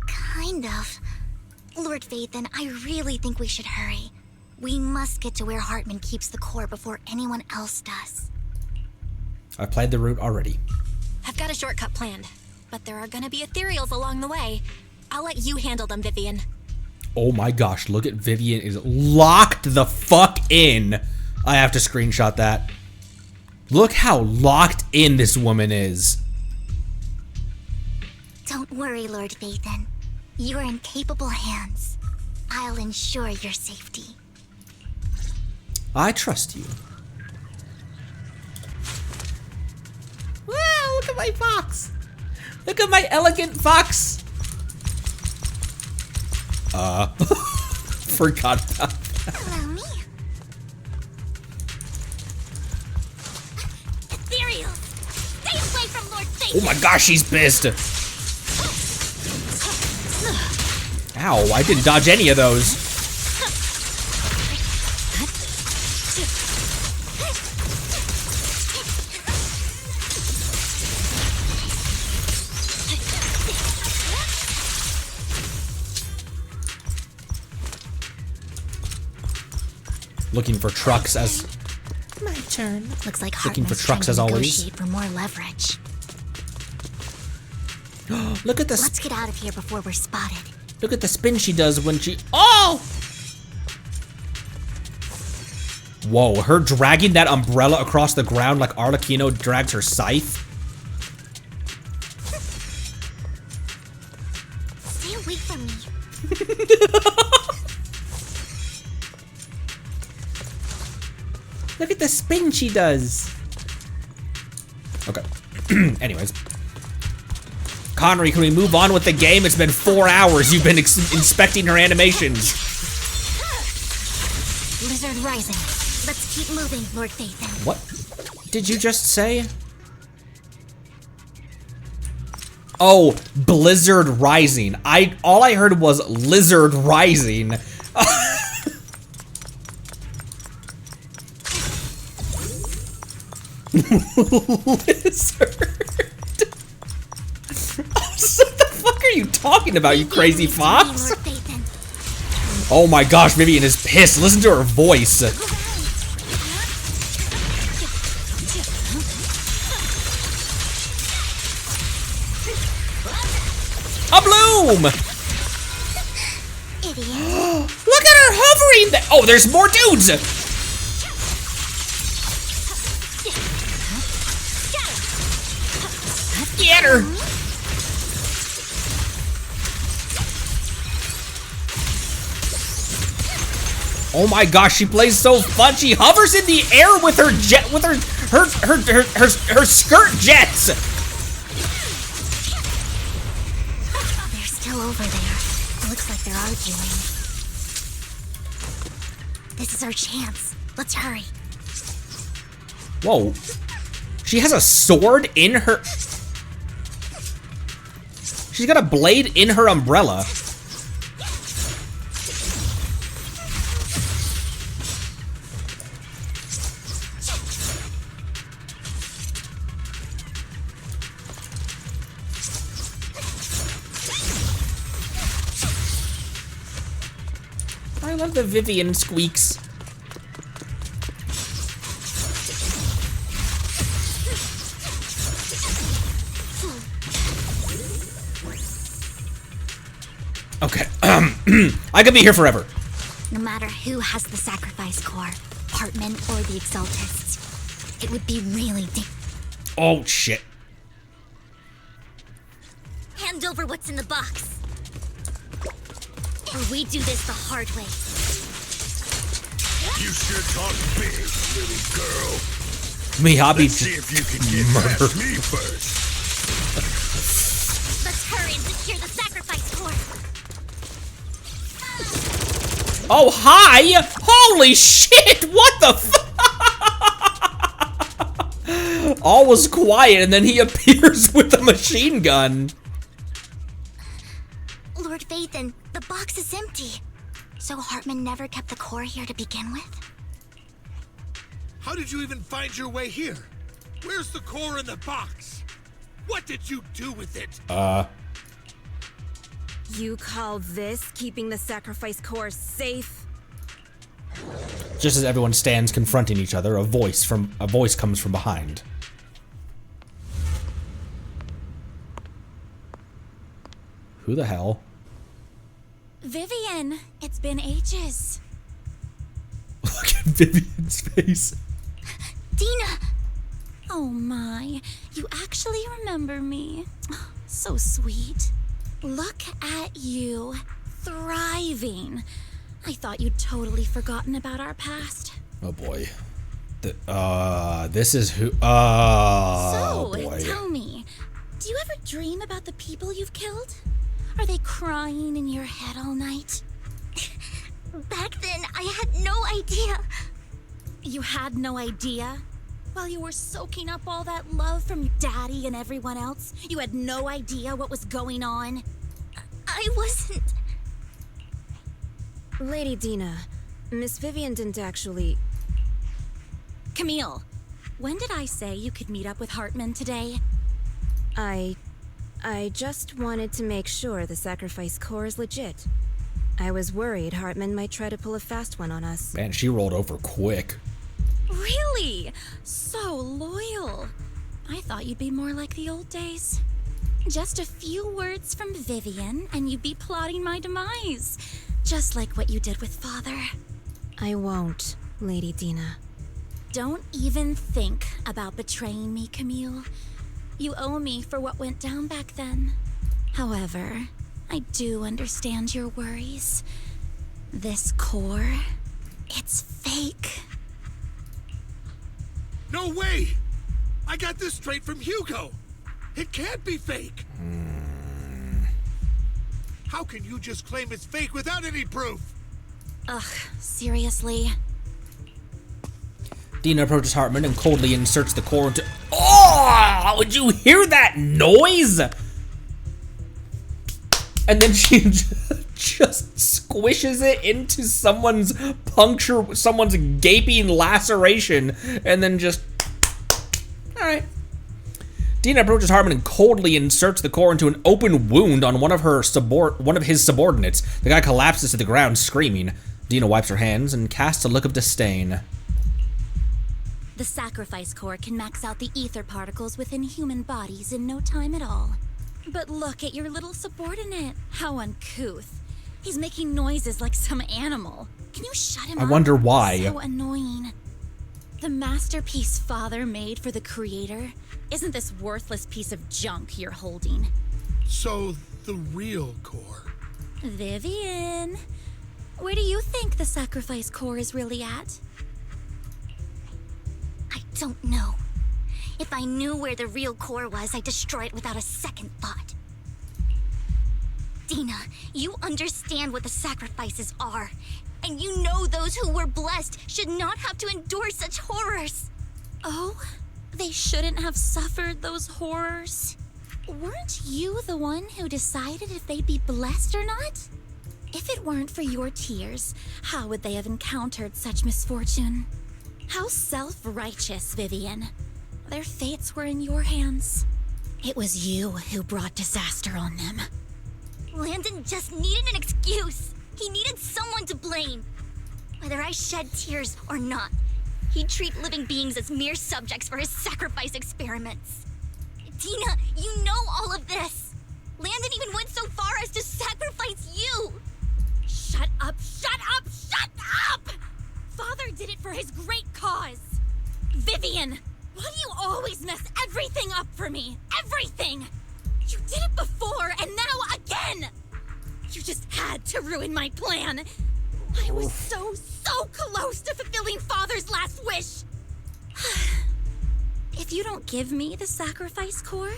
Kind of. Lord Phaethon, I really think we should hurry. We must get to where Hartman keeps the core before anyone else does. I played the route already. I've got a shortcut planned, but there are gonna be ethereals along the way. I'll let you handle them, Vivian. Oh my gosh, look at Vivian is locked the fuck in. I have to screenshot that. Look how locked in this woman is. Don't worry, Lord Phaethon. You are in capable hands. I'll ensure your safety. I trust you. Wow, look at my fox. Look at my elegant fox. Forgot about that. Allow me. Ethereal! Stay away from Lord Phaethon! Oh my gosh, she's pissed. Ow, I didn't dodge any of those. Looking for trucks as... My turn. Looks like Looking for Hartman's trucks trying as to always. negotiate for more leverage. Look at this. Let's get out of here before we're spotted. Look at the spin she does when she... Oh! Whoa, her dragging that umbrella across the ground like Arlecchino drags her scythe. Stay away from me. Look at the spin she does. Okay. Anyways. Connery, can we move on with the game? It's been 4 hours. You've been inspecting her animations. Lizard rising. Let's keep moving, Lord Phaethon. What did you just say? Oh, Blizzard Rising. All I heard was Lizard Rising. Lizard. What the fuck are you talking about, you crazy fox? Oh my gosh, Vivian is pissed. Listen to her voice. A bloom! Idiot. Look at her hovering! Oh, there's more dudes! Get her! Oh my gosh, she plays so fun. She hovers in the air with her jet, with her skirt jets. They're still over there. It looks like they're arguing. This is our chance. Let's hurry. Whoa. She has a sword in her... She's got a blade in her umbrella. I love the Vivian squeaks. Okay, I could be here forever. No matter who has the sacrifice core, Hartman or the Exaltists, it would be really Oh, shit. Hand over what's in the box. Or we do this the hard way. You sure talk big, little girl. Miyabi Let's see if you can get past me first. Let's hurry and secure the sacrifice core. Oh, hi! Holy shit! What the f- All was quiet, and then he appears with a machine gun. Lord Phaethon, the box is empty. So Hartman never kept the core here to begin with? How did you even find your way here? Where's the core in the box? What did you do with it? You call this keeping the sacrifice core safe? Just as everyone stands confronting each other, a voice comes from behind. Who the hell? Vivian, it's been ages. Look at Vivian's face. Dina! Oh my, you actually remember me. So sweet. Look at you, thriving. I thought you'd totally forgotten about our past. Oh boy. This is who. Boy. Tell me, do you ever dream about the people you've killed? Are they crying in your head all night? Back then, I had no idea. You had no idea? While you were soaking up all that love from Daddy and everyone else, you had no idea what was going on? I wasn't... Lady Dina, Miss Vivian didn't actually... Camille, when did I say you could meet up with Hartman today? I just wanted to make sure the sacrifice core is legit. I was worried Hartman might try to pull a fast one on us. Man, she rolled over quick. Really? So loyal. I thought you'd be more like the old days. Just a few words from Vivian, and you'd be plotting my demise. Just like what you did with Father. I won't, Lady Dina. Don't even think about betraying me, Camille. You owe me for what went down back then. However, I do understand your worries. This core, it's fake. No way! I got this straight from Hugo. It can't be fake. How can you just claim it's fake without any proof? Ugh, seriously? Dina approaches Hartman and coldly inserts the core into... Oh! Would you hear that noise? And then she just squishes it into someone's gaping laceration, and then just... Alright. Dina approaches Hartman and coldly inserts the core into an open wound on one of his subordinates. The guy collapses to the ground, screaming. Dina wipes her hands and casts a look of disdain. The sacrifice core can max out the ether particles within human bodies in no time at all. But look at your little subordinate. How uncouth. He's making noises like some animal. Can you shut him up? I wonder why. So annoying. The masterpiece Father made for the Creator isn't this worthless piece of junk you're holding. So, the real core. Vivian, where do you think the sacrifice core is really at? I don't know. If I knew where the real core was, I'd destroy it without a second thought. Dina, you understand what the sacrifices are. And you know those who were blessed should not have to endure such horrors. Oh? They shouldn't have suffered those horrors. Weren't you the one who decided if they'd be blessed or not? If it weren't for your tears, how would they have encountered such misfortune? How self-righteous, Vivian. Their fates were in your hands. It was you who brought disaster on them. Landon just needed an excuse. He needed someone to blame. Whether I shed tears or not, he'd treat living beings as mere subjects for his sacrifice experiments. Dina, you know all of this. Landon even went so far as to sacrifice you. Shut up, shut up, shut up! Father did it for his great cause. Vivian, why do you always mess everything up for me? Everything! You did it before, and now again! You just had to ruin my plan. I was so close to fulfilling Father's last wish. If you don't give me the sacrifice core,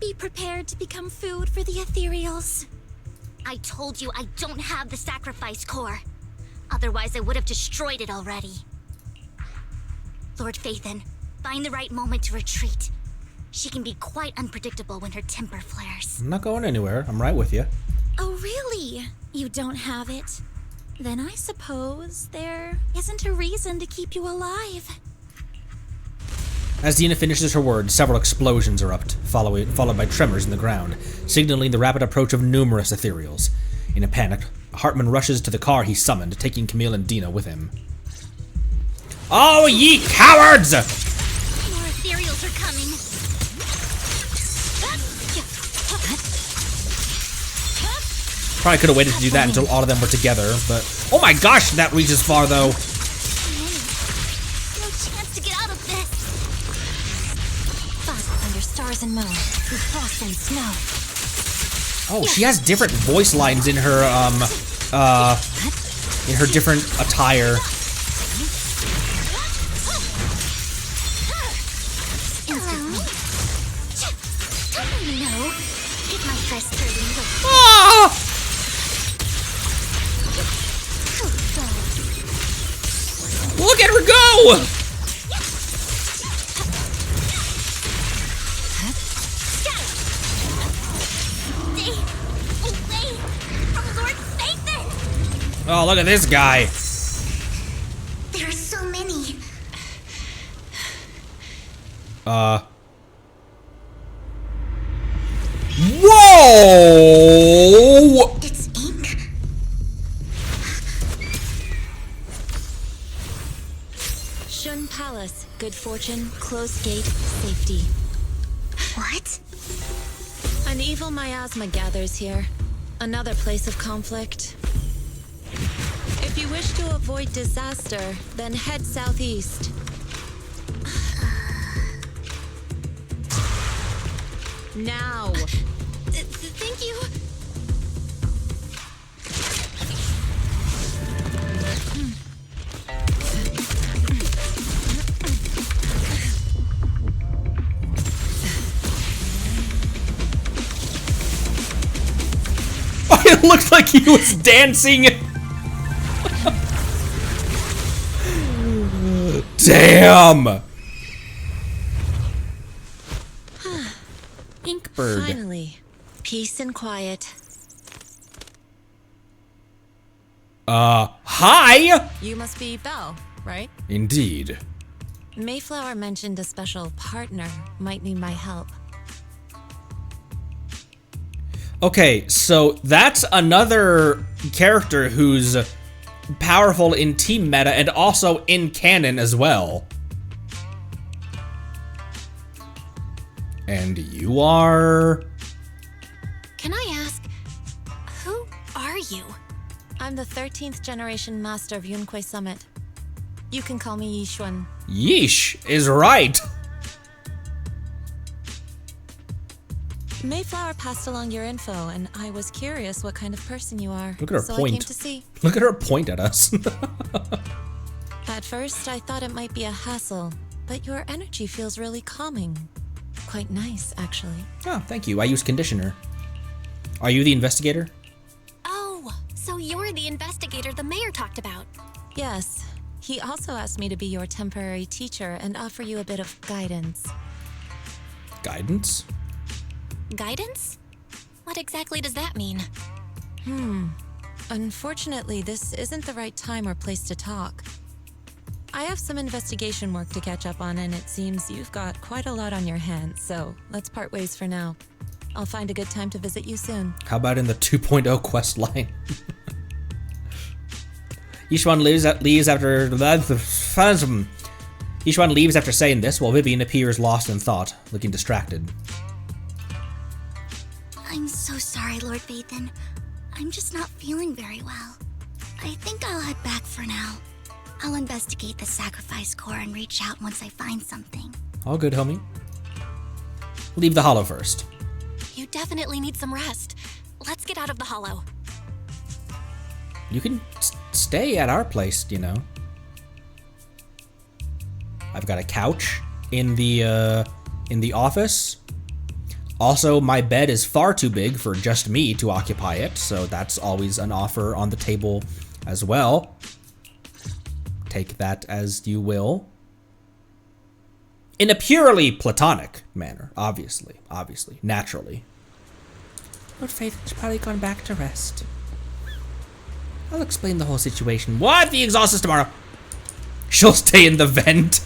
be prepared to become food for the ethereals. I told you I don't have the sacrifice core. Otherwise, I would have destroyed it already. Lord Phaethon, find the right moment to retreat. She can be quite unpredictable when her temper flares. I'm not going anywhere. I'm right with you. Oh, really? You don't have it? Then I suppose there isn't a reason to keep you alive. As Dina finishes her words, several explosions erupt, followed by tremors in the ground, signaling the rapid approach of numerous ethereals. In a panic, Hartman rushes to the car he summoned, taking Camille and Dina with him. Oh, ye cowards! More ethereals are coming. Probably could have waited to do that until all of them were together, but... Oh my gosh, that reaches far, though. No chance to get out of this. Fire under stars and moon, through frost and snow. Oh, she has different voice lines in her, different attire. No. Take my first turn. Ah! Look at her go! Stay away from Lord Phaethon! Oh, look at this guy. There are so many. Whoa! It's ink. Jun Palace, good fortune, closed gate, safety. What? An evil miasma gathers here. Another place of conflict. If you wish to avoid disaster, then head southeast. Now. Thank you. It looked like he was dancing. Damn. Inkbird. Finally, peace and quiet. Hi. You must be Belle, right? Indeed. Mayflower mentioned a special partner might need my help. Okay, so that's another character who's powerful in team meta and also in canon as well. And you are... Can I ask, who are you? I'm the 13th generation master of Yunque Summit. You can call me Yishuan. Yeesh is right. Mayflower passed along your info, and I was curious what kind of person you are. Look at her so point. I came to see. Look at her point at us. At first, I thought it might be a hassle, but your energy feels really calming. Quite nice, actually. Oh, thank you. I use conditioner. Are you the investigator? Oh, so you're the investigator the mayor talked about. Yes. He also asked me to be your temporary teacher and offer you a bit of guidance. Guidance? Guidance? What exactly does that mean? Unfortunately, this isn't the right time or place to talk. I have some investigation work to catch up on, and it seems you've got quite a lot on your hands, so let's part ways for now. I'll find a good time to visit you soon. How about in the 2.0 quest line? Yishuan leaves after... Yishuan leaves after saying this, while Vivian appears lost in thought, looking distracted. I'm so sorry, Lord Vathan. I'm just not feeling very well. I think I'll head back for now. I'll investigate the sacrifice core and reach out once I find something. All good, homie. Leave the hollow first. You definitely need some rest. Let's get out of the hollow. You can stay at our place, you know. I've got a couch in the office. Also, my bed is far too big for just me to occupy it, so that's always an offer on the table as well. Take that as you will. In a purely platonic manner, obviously, naturally. Lord Faith has probably gone back to rest. I'll explain the whole situation. What? The exhaust is tomorrow. She'll stay in the vent.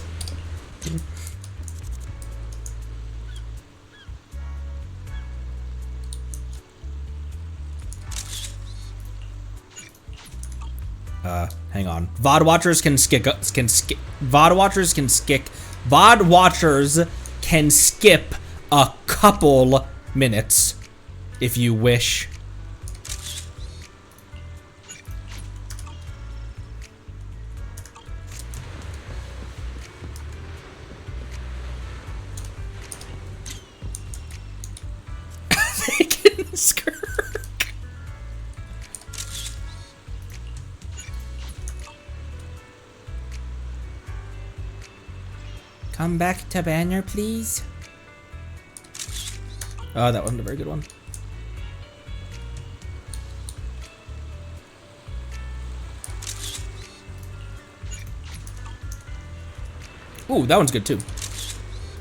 Hang on. VOD watchers can skip. VOD watchers can skip a couple minutes if you wish. They can skirt. Come back to banner, please. Oh, that wasn't a very good one. Ooh, that one's good too.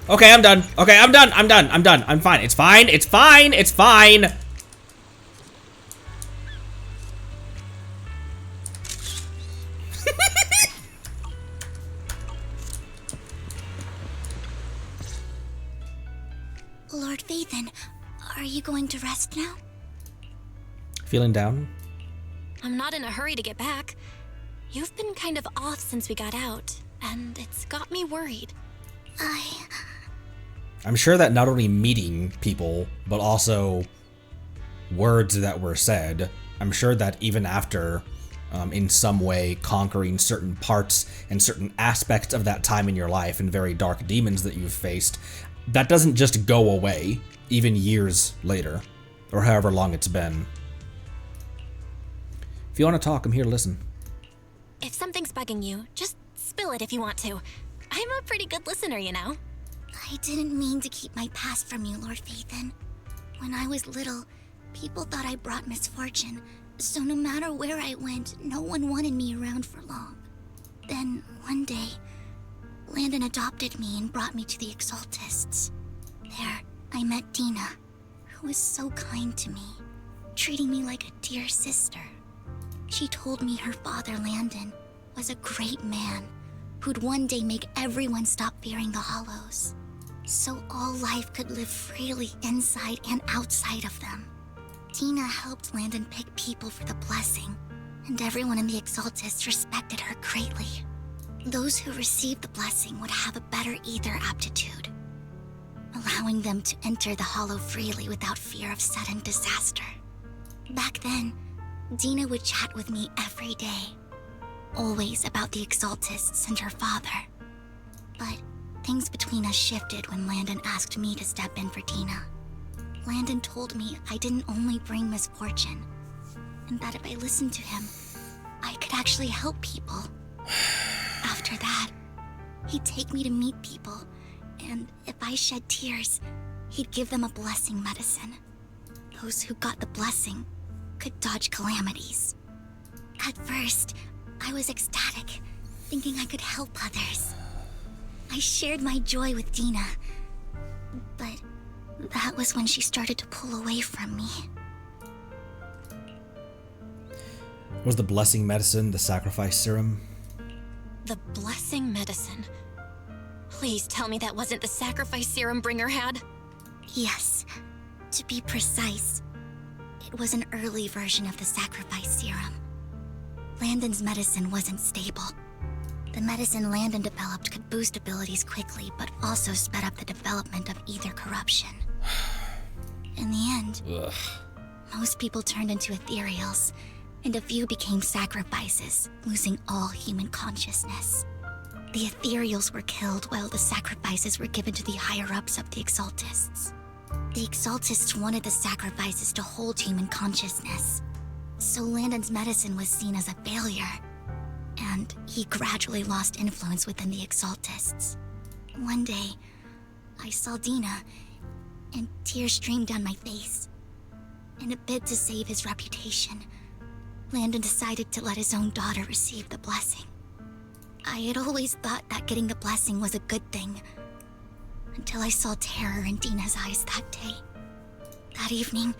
Okay, I'm done. Okay, I'm done. I'm fine. It's fine. Lord Vathan, are you going to rest now? Feeling down? I'm not in a hurry to get back. You've been kind of off since we got out. and it's got me worried. I'm sure that not only meeting people, but also words that were said, I'm sure that even after, in some way, conquering certain parts and certain aspects of that time in your life and very dark demons that you've faced, that doesn't just go away, even years later, or however long it's been. If you want to talk, I'm here to listen. If something's bugging you, just spill it if you want to. I'm a pretty good listener, you know. I didn't mean to keep my past from you, Lord Phaethon. When I was little, people thought I brought misfortune, so no matter where I went, no one wanted me around for long. Then, one day, Landon adopted me and brought me to the Exaltists. There, I met Dina, who was so kind to me, treating me like a dear sister. She told me her father, Landon, was a great man who'd one day make everyone stop fearing the Hollows, so all life could live freely inside and outside of them. Dina helped Landon pick people for the blessing, and everyone in the Exaltists respected her greatly. Those who received the blessing would have a better ether aptitude, allowing them to enter the Hollow freely without fear of sudden disaster. Back then, Dina would chat with me every day, always about the Exaltists and her father. But things between us shifted when Landon asked me to step in for Dina. Landon told me I didn't only bring misfortune, and that if I listened to him, I could actually help people. After that, he'd take me to meet people, and if I shed tears, he'd give them a blessing medicine. Those who got the blessing could dodge calamities. At first, I was ecstatic, thinking I could help others. I shared my joy with Dina, but that was when she started to pull away from me. Was the blessing medicine the sacrifice serum? The blessing medicine. Please tell me that wasn't the sacrifice serum Bringer had. Yes. To be precise, it was an early version of the sacrifice serum. Landon's medicine wasn't stable. The medicine Landon developed could boost abilities quickly, but also sped up the development of ether corruption. In the end, most people turned into ethereals, and a few became sacrifices, losing all human consciousness. The ethereals were killed while the sacrifices were given to the higher-ups of the Exaltists. The Exaltists wanted the sacrifices to hold human consciousness, so Landon's medicine was seen as a failure, and he gradually lost influence within the Exaltists. One day, I saw Dina, and tears streamed down my face. In a bid to save his reputation, Landon decided to let his own daughter receive the blessing. I had always thought that getting the blessing was a good thing, until I saw terror in Dina's eyes that day. That evening,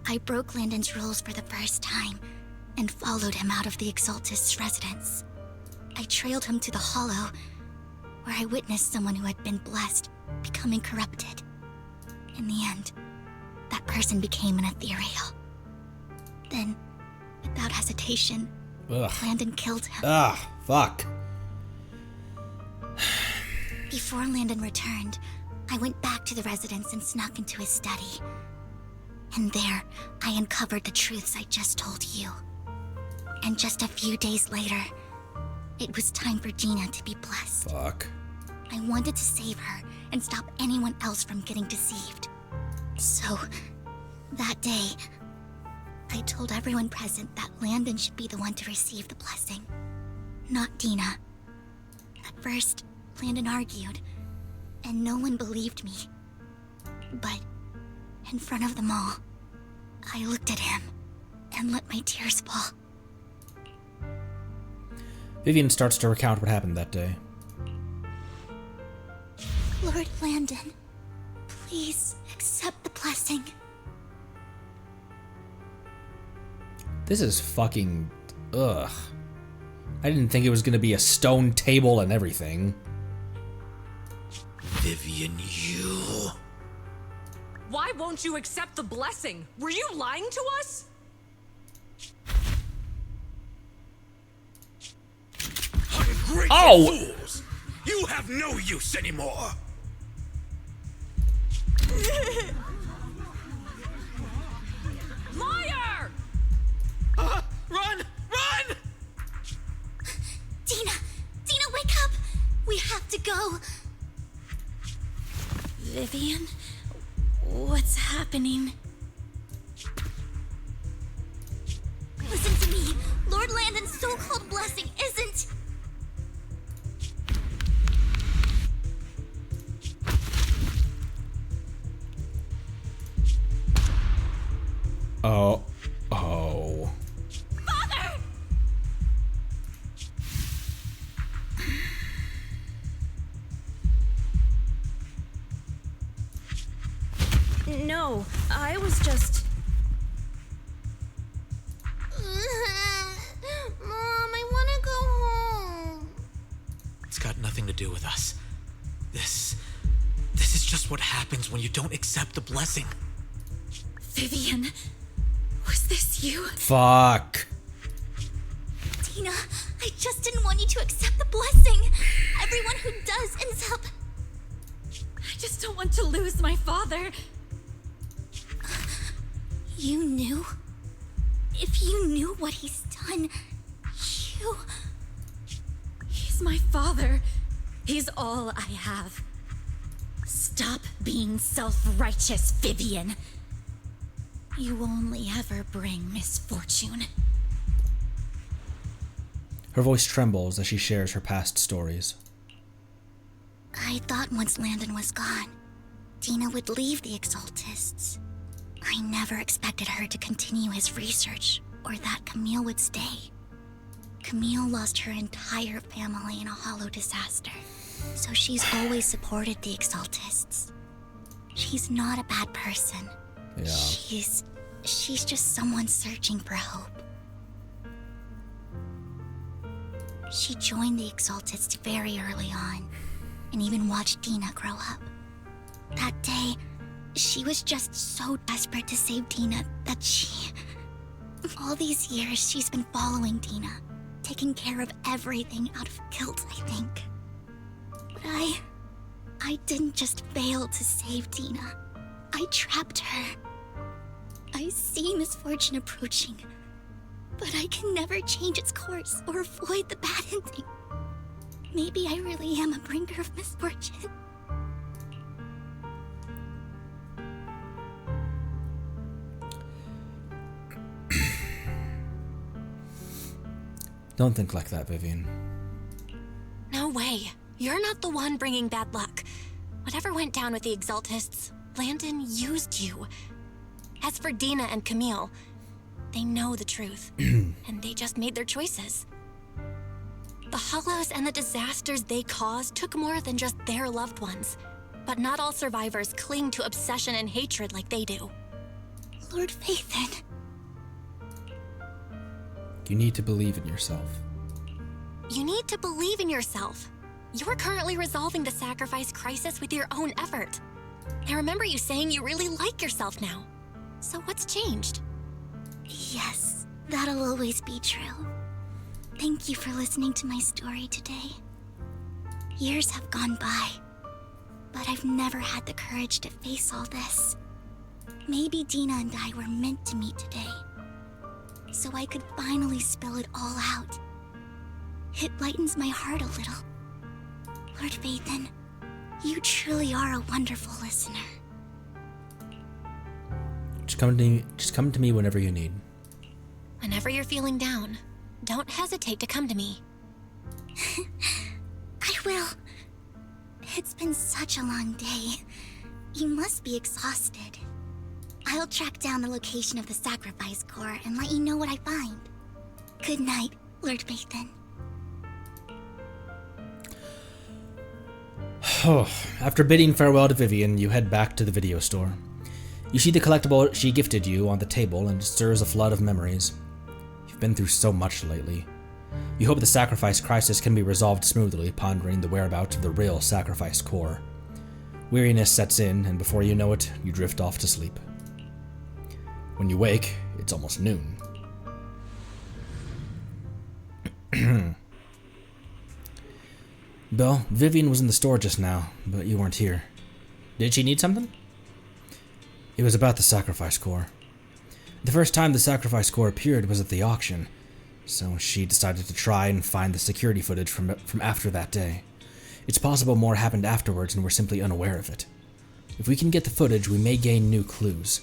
I broke Landon's rules for the first time and followed him out of the Exaltist's residence. I trailed him to the Hollow, where I witnessed someone who had been blessed becoming corrupted. In the end, that person became an ethereal. Then, without hesitation, Landon killed him. Fuck. Before Landon returned, I went back to the residence and snuck into his study. And there, I uncovered the truths I just told you. And just a few days later, it was time for Dina to be blessed. Fuck. I wanted to save her and stop anyone else from getting deceived. So, that day, I told everyone present that Landon should be the one to receive the blessing, not Dina. At first, Landon argued, and no one believed me. But, in front of them all, I looked at him and let my tears fall. Vivian starts to recount what happened that day. Lord Landon, please accept the blessing. This is fucking... ugh. I didn't think it was gonna be a stone table and everything. Vivian, you... Why won't you accept the blessing? Were you lying to us? Ungrateful Oh! fool! of no use anymore! Liar! Run! Run! Dina! Dina, wake up! We have to go! Vivian? What's happening? Listen to me! Lord Landon's so-called blessing isn't... Oh. Father! No, I was just... Mom, I want to go home. It's got nothing to do with us. This is just what happens when you don't accept the blessing. Vivian, was this you? Fuck. Dina, I just didn't want you to accept the blessing. Everyone who does ends up... I just don't want to lose my father. You knew? If you knew what he's done, you... He's my father. He's all I have. Stop being self-righteous, Vivian. You only ever bring misfortune. Her voice trembles as she shares her past stories. I thought once Landon was gone, Dina would leave the Exaltists. I never expected her to continue his research, or that Camille would stay. Camille lost her entire family in a hollow disaster, so she's always supported the Exaltists. She's not a bad person. Yeah. She's just someone searching for hope. She joined the Exaltists very early on, and even watched Dina grow up. That day, she was just so desperate to save Dina that she... All these years, she's been following Dina, taking care of everything out of guilt, I think. But I didn't just fail to save Dina. I trapped her. I see misfortune approaching, but I can never change its course or avoid the bad ending. Maybe I really am a bringer of misfortune. Don't think like that, Vivian. No way. You're not the one bringing bad luck. Whatever went down with the Exaltists, Landon used you. As for Dina and Camille, they know the truth, and they just made their choices. The Hollows and the disasters they caused took more than just their loved ones. But not all survivors cling to obsession and hatred like they do. Lord Phaethon. You need to believe in yourself. You need to believe in yourself. You're currently resolving the sacrifice crisis with your own effort. I remember you saying you really like yourself now. So what's changed? Yes, that'll always be true. Thank you for listening to my story today. Years have gone by, but I've never had the courage to face all this. Maybe Dina and I were meant to meet today, so I could finally spill it all out. It lightens my heart a little. Lord Phaethon, you truly are a wonderful listener. Just come to me whenever you need. Whenever you're feeling down, don't hesitate to come to me. I will. It's been such a long day. You must be exhausted. I'll track down the location of the sacrifice core and let you know what I find. Good night, Lord Phaethon. After bidding farewell to Vivian, you head back to the video store. You see the collectible she gifted you on the table and it stirs a flood of memories. You've been through so much lately. You hope the sacrifice crisis can be resolved smoothly, pondering the whereabouts of the real sacrifice core. Weariness sets in, and before you know it, you drift off to sleep. When you wake, it's almost noon. Bill, Vivian was in the store just now, but you weren't here. Did she need something? It was about the sacrifice core. The first time the sacrifice core appeared was at the auction, so she decided to try and find the security footage from after that day. It's possible more happened afterwards and we're simply unaware of it. If we can get the footage, we may gain new clues.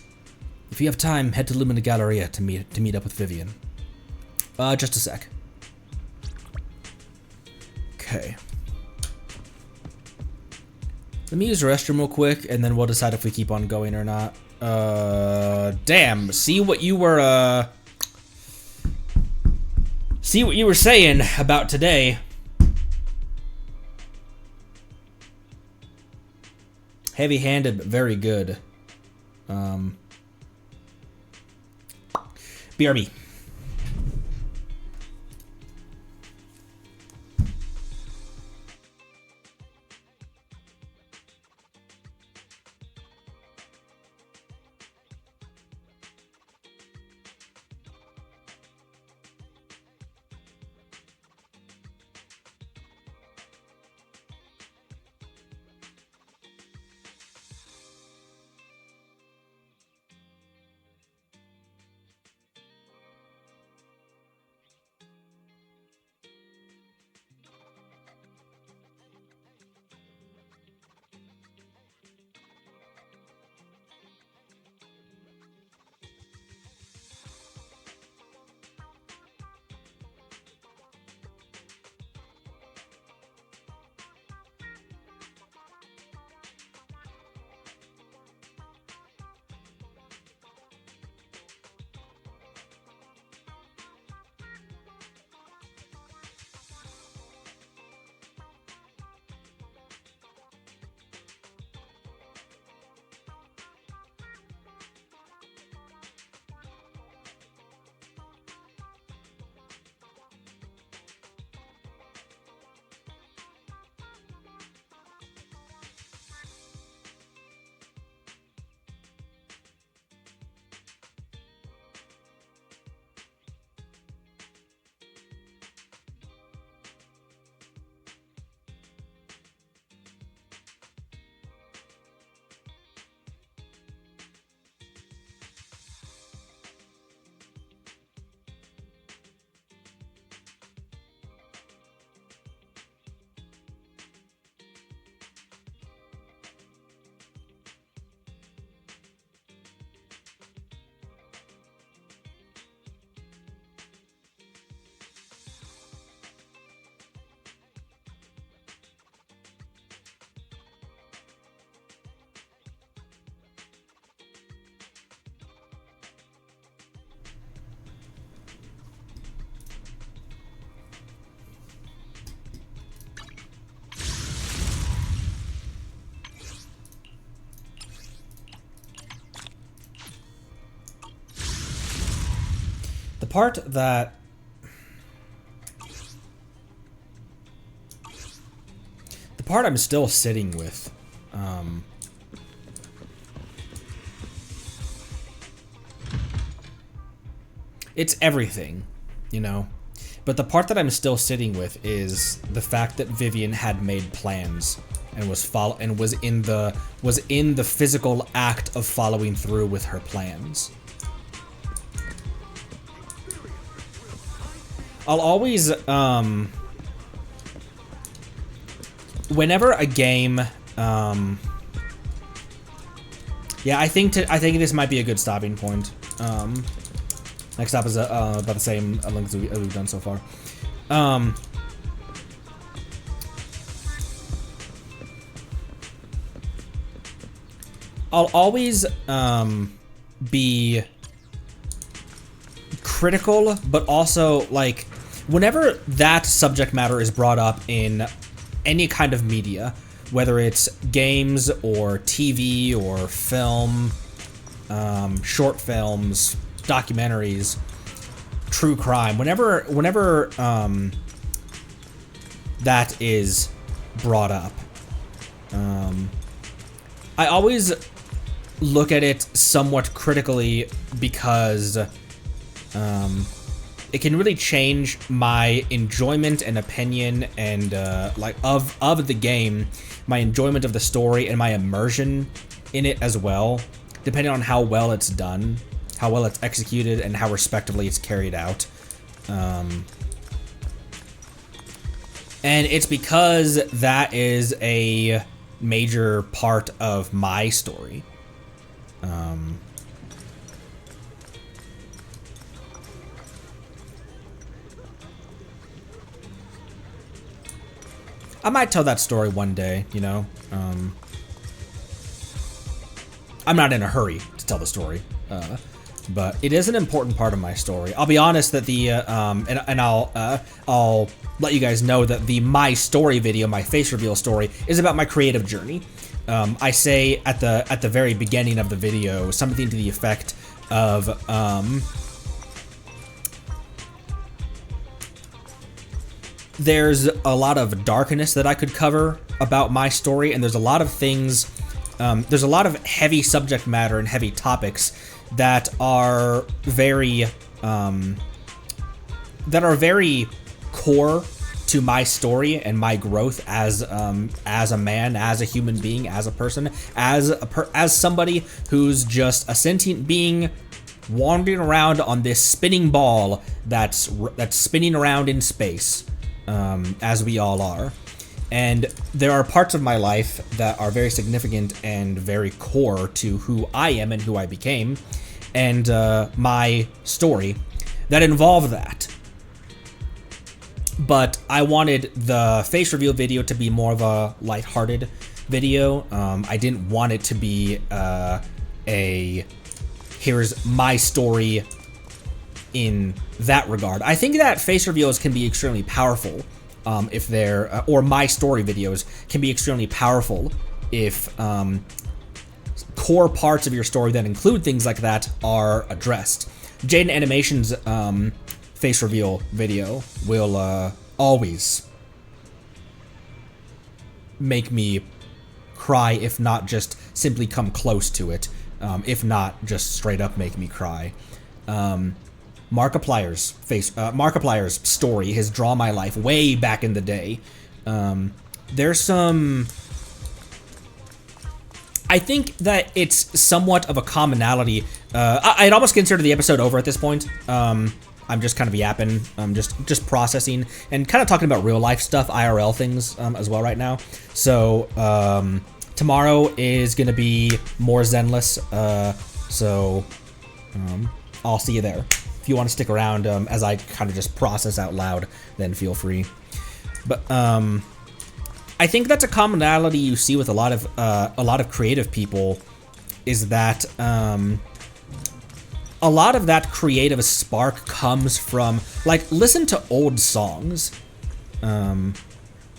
If you have time, head to Lumina Galleria to meet up with Vivian. Just a sec. Okay. Let me use the restroom real quick, and then we'll decide if we keep on going or not. Damn. See what you were saying about today. Heavy-handed, but very good. BRB. The part I'm still sitting with, it's everything, you know, but the part that I'm still sitting with is the fact that Vivian had made plans and was in the physical act of following through with her plans. I'll always, whenever a game, yeah, I think this might be a good stopping point. Next stop is about the same length as we've done so far. I'll always be critical, but also, like, whenever that subject matter is brought up in any kind of media, whether it's games or TV or film, short films, documentaries, true crime, whenever that is brought up, I always look at it somewhat critically because it can really change my enjoyment and opinion and like of the game, my enjoyment of the story and my immersion in it as well, depending on how well it's done, how well it's executed, and how respectively it's carried out. And it's because that is a major part of my story. I might tell that story one day, you know. I'm not in a hurry to tell the story, but it is an important part of my story. I'll be honest that the and I'll let you guys know that the my story video, my face reveal story, is about my creative journey. I say at the very beginning of the video something to the effect of there's a lot of darkness that I could cover about my story, and there's a lot of things, there's a lot of heavy subject matter and heavy topics that are very core to my story and my growth as a man, as a human being, as a person, as somebody who's just a sentient being wandering around on this spinning ball that's spinning around in space, as we all are. And there are parts of my life that are very significant and very core to who I am and who I became, and my story that involve that. But I wanted the face reveal video to be more of a lighthearted video. I didn't want it to be here's my story in that regard. I think that face reveals can be extremely powerful if they're, or my story videos can be extremely powerful if core parts of your story that include things like that are addressed. Jaden Animation's face reveal video will always make me cry, if not just simply come close to it, if not just straight up make me cry. Markiplier's story, his Draw My Life, way back in the day. There's some... I think that it's somewhat of a commonality. I'd almost consider the episode over at this point. I'm just kind of yapping, just processing, and kind of talking about real life stuff, IRL things as well right now. So tomorrow is going to be more Zenless, so I'll see you there. If you want to stick around as I kind of just process out loud, then feel free. But I think that's a commonality you see with a lot of creative people, is that a lot of that creative spark comes from, like, listen to old songs. A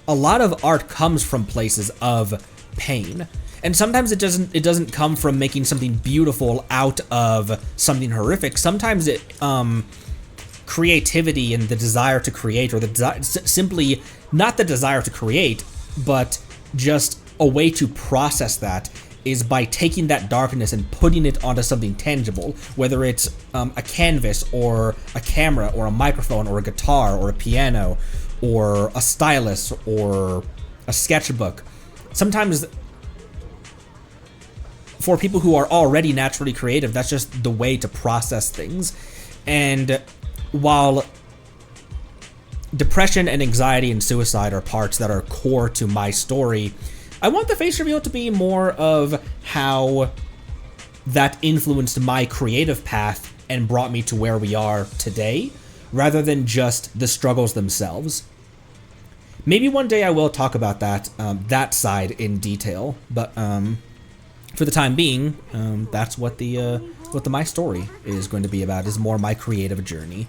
lot of art comes from places of pain, and sometimes it doesn't come from making something beautiful out of something horrific. Sometimes it creativity and the desire to create, or simply not the desire to create, but just a way to process that, is by taking that darkness and putting it onto something tangible, whether it's a canvas or a camera or a microphone or a guitar or a piano or a stylus or a sketchbook. Sometimes for people who are already naturally creative, that's just the way to process things. And while depression and anxiety and suicide are parts that are core to my story, I want the face reveal to be more of how that influenced my creative path and brought me to where we are today, rather than just the struggles themselves. Maybe one day I will talk about that side in detail, but for the time being, that's what the my story is going to be about, is more my creative journey.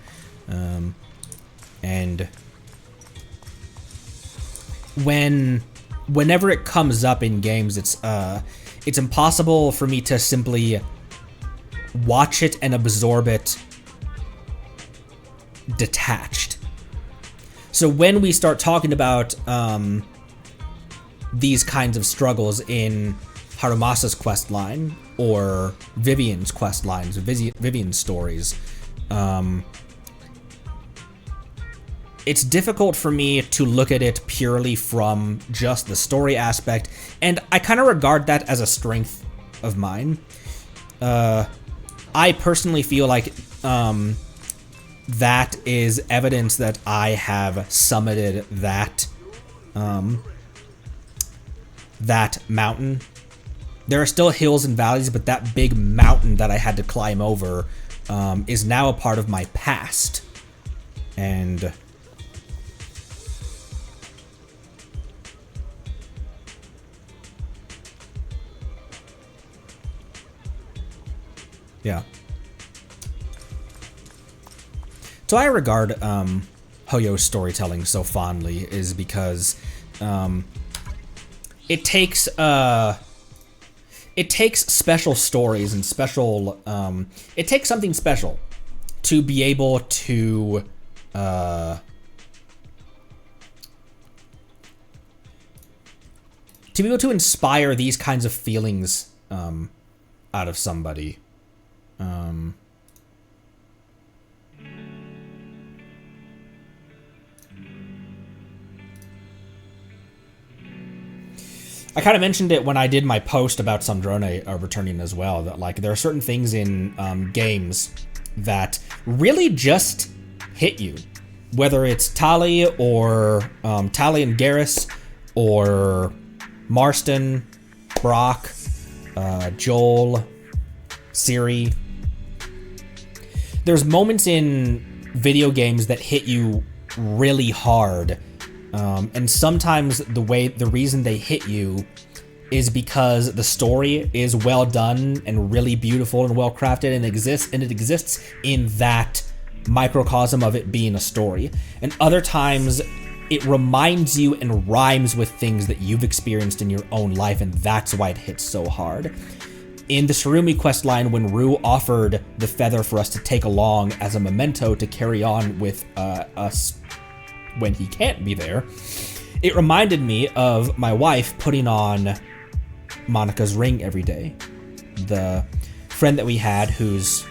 And whenever it comes up in games, it's impossible for me to simply watch it and absorb it detached. So when we start talking about these kinds of struggles in Harumasa's quest line or Vivian's quest lines, Vivian's stories, it's difficult for me to look at it purely from just the story aspect, and I kind of regard that as a strength of mine. I personally feel like that is evidence that I have summited that mountain. There are still hills and valleys, but that big mountain that I had to climb over is now a part of my past. And yeah. So I regard Hoyo's storytelling so fondly is because it takes special stories and special it takes something special to be able to inspire these kinds of feelings out of somebody. I kind of mentioned it when I did my post about Sandrone returning as well, that like there are certain things in games that really just hit you, whether it's Tali or Tali and Garrus or Marston, Brock, Joel, Ciri. There's moments in video games that hit you really hard. And sometimes the reason they hit you is because the story is well done and really beautiful and well crafted and it exists in that microcosm of it being a story. And other times it reminds you and rhymes with things that you've experienced in your own life, and that's why it hits so hard. In the Shirumi questline, when Rue offered the feather for us to take along as a memento to carry on with us when he can't be there, it reminded me of my wife putting on Monica's ring every day. The friend that we had who's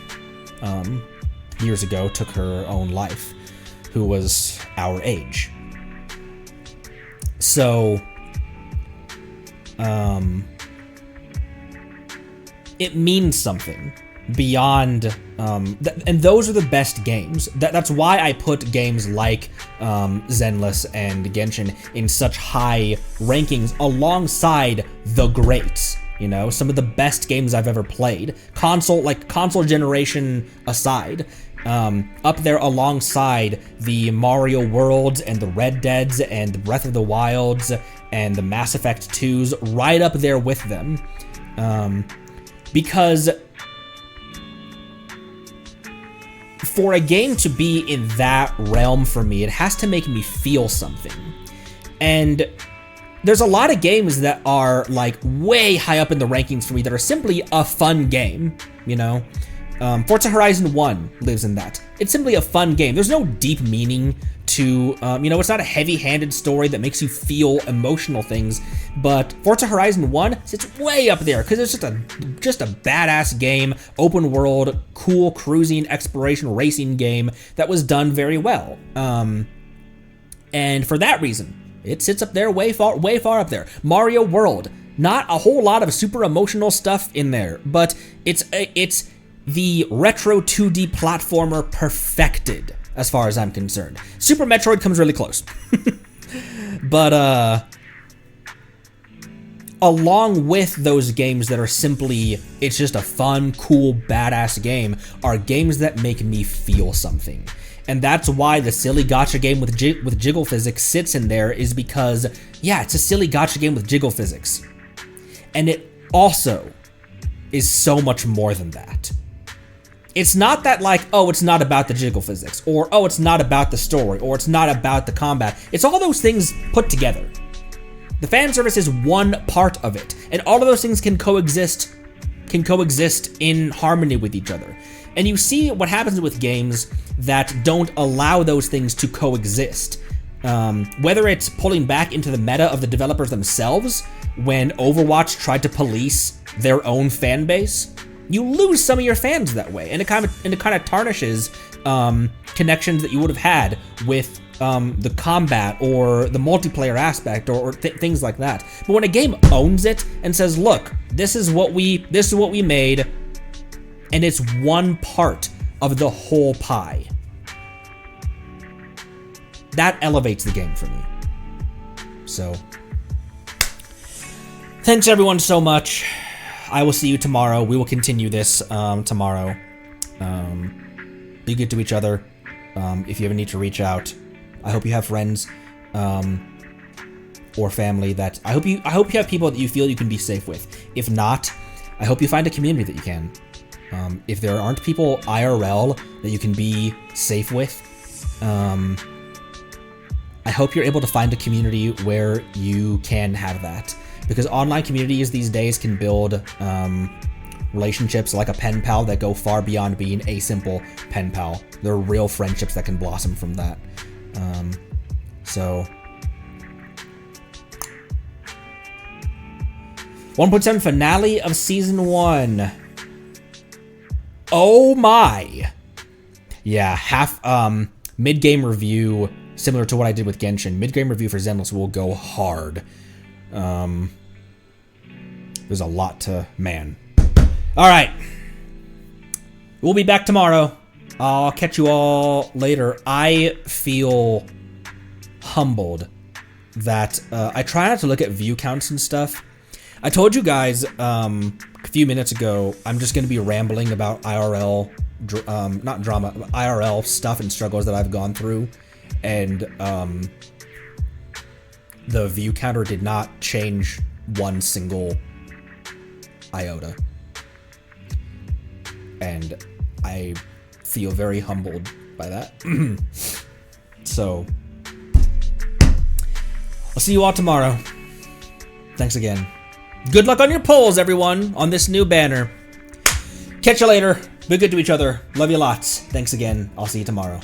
years ago took her own life, who was our age. So it means something beyond and those are the best games. That's why I put games like Zenless and Genshin in such high rankings alongside the greats. You know, some of the best games I've ever played, console generation aside, up there alongside the Mario Worlds and the Red Deads and the Breath of the Wilds and the Mass Effect 2s, right up there with them, because for a game to be in that realm for me, it has to make me feel something. And there's a lot of games that are like way high up in the rankings for me that are simply a fun game, you know? Forza Horizon 1 lives in that. It's simply a fun game. There's no deep meaning to, it's not a heavy-handed story that makes you feel emotional things, but Forza Horizon 1 sits way up there because it's just a badass game, open world, cool cruising, exploration, racing game that was done very well. And for that reason, it sits up there way far up there. Mario World, not a whole lot of super emotional stuff in there, but it's the retro 2D platformer perfected, as far as I'm concerned. Super Metroid comes really close. But, along with those games that are simply, it's just a fun, cool, badass game, are games that make me feel something. And that's why the silly gacha game with jiggle physics sits in there, is because, yeah, it's a silly gacha game with jiggle physics. And it also is so much more than that. It's not that like, oh, it's not about the jiggle physics, or oh, it's not about the story, or it's not about the combat. It's all those things put together. The fan service is one part of it, and all of those things can coexist in harmony with each other. And you see what happens with games that don't allow those things to coexist. Whether it's pulling back into the meta of the developers themselves, when Overwatch tried to police their own fan base, you lose some of your fans that way, and it kind of tarnishes connections that you would have had with the combat or the multiplayer aspect or things like that. But when a game owns it and says, "Look, this is what we made, and it's one part of the whole pie," that elevates the game for me. So, thanks everyone so much. I will see you tomorrow. We will continue this tomorrow. Be good to each other. If you ever need to reach out, I hope you have friends or family that I hope you have people that you feel you can be safe with. If not, I hope you find a community that you can. If there aren't people IRL that you can be safe with, I hope you're able to find a community where you can have that. Because online communities these days can build relationships like a pen pal that go far beyond being a simple pen pal. There are real friendships that can blossom from that. So 1.7 finale of season 1. Oh my. Yeah, half mid-game review similar to what I did with Genshin. Mid-game review for Zenless will go hard. There's a lot to man. All right. We'll be back tomorrow. I'll catch you all later. I feel humbled that I try not to look at view counts and stuff. I told you guys a few minutes ago I'm just going to be rambling about IRL, not drama, but IRL stuff and struggles that I've gone through. And the view counter did not change one single iota. And I feel very humbled by that. So, I'll see you all tomorrow. Thanks again. Good luck on your polls, everyone, on this new banner. Catch you later. Be good to each other. Love you lots. Thanks again. I'll see you tomorrow.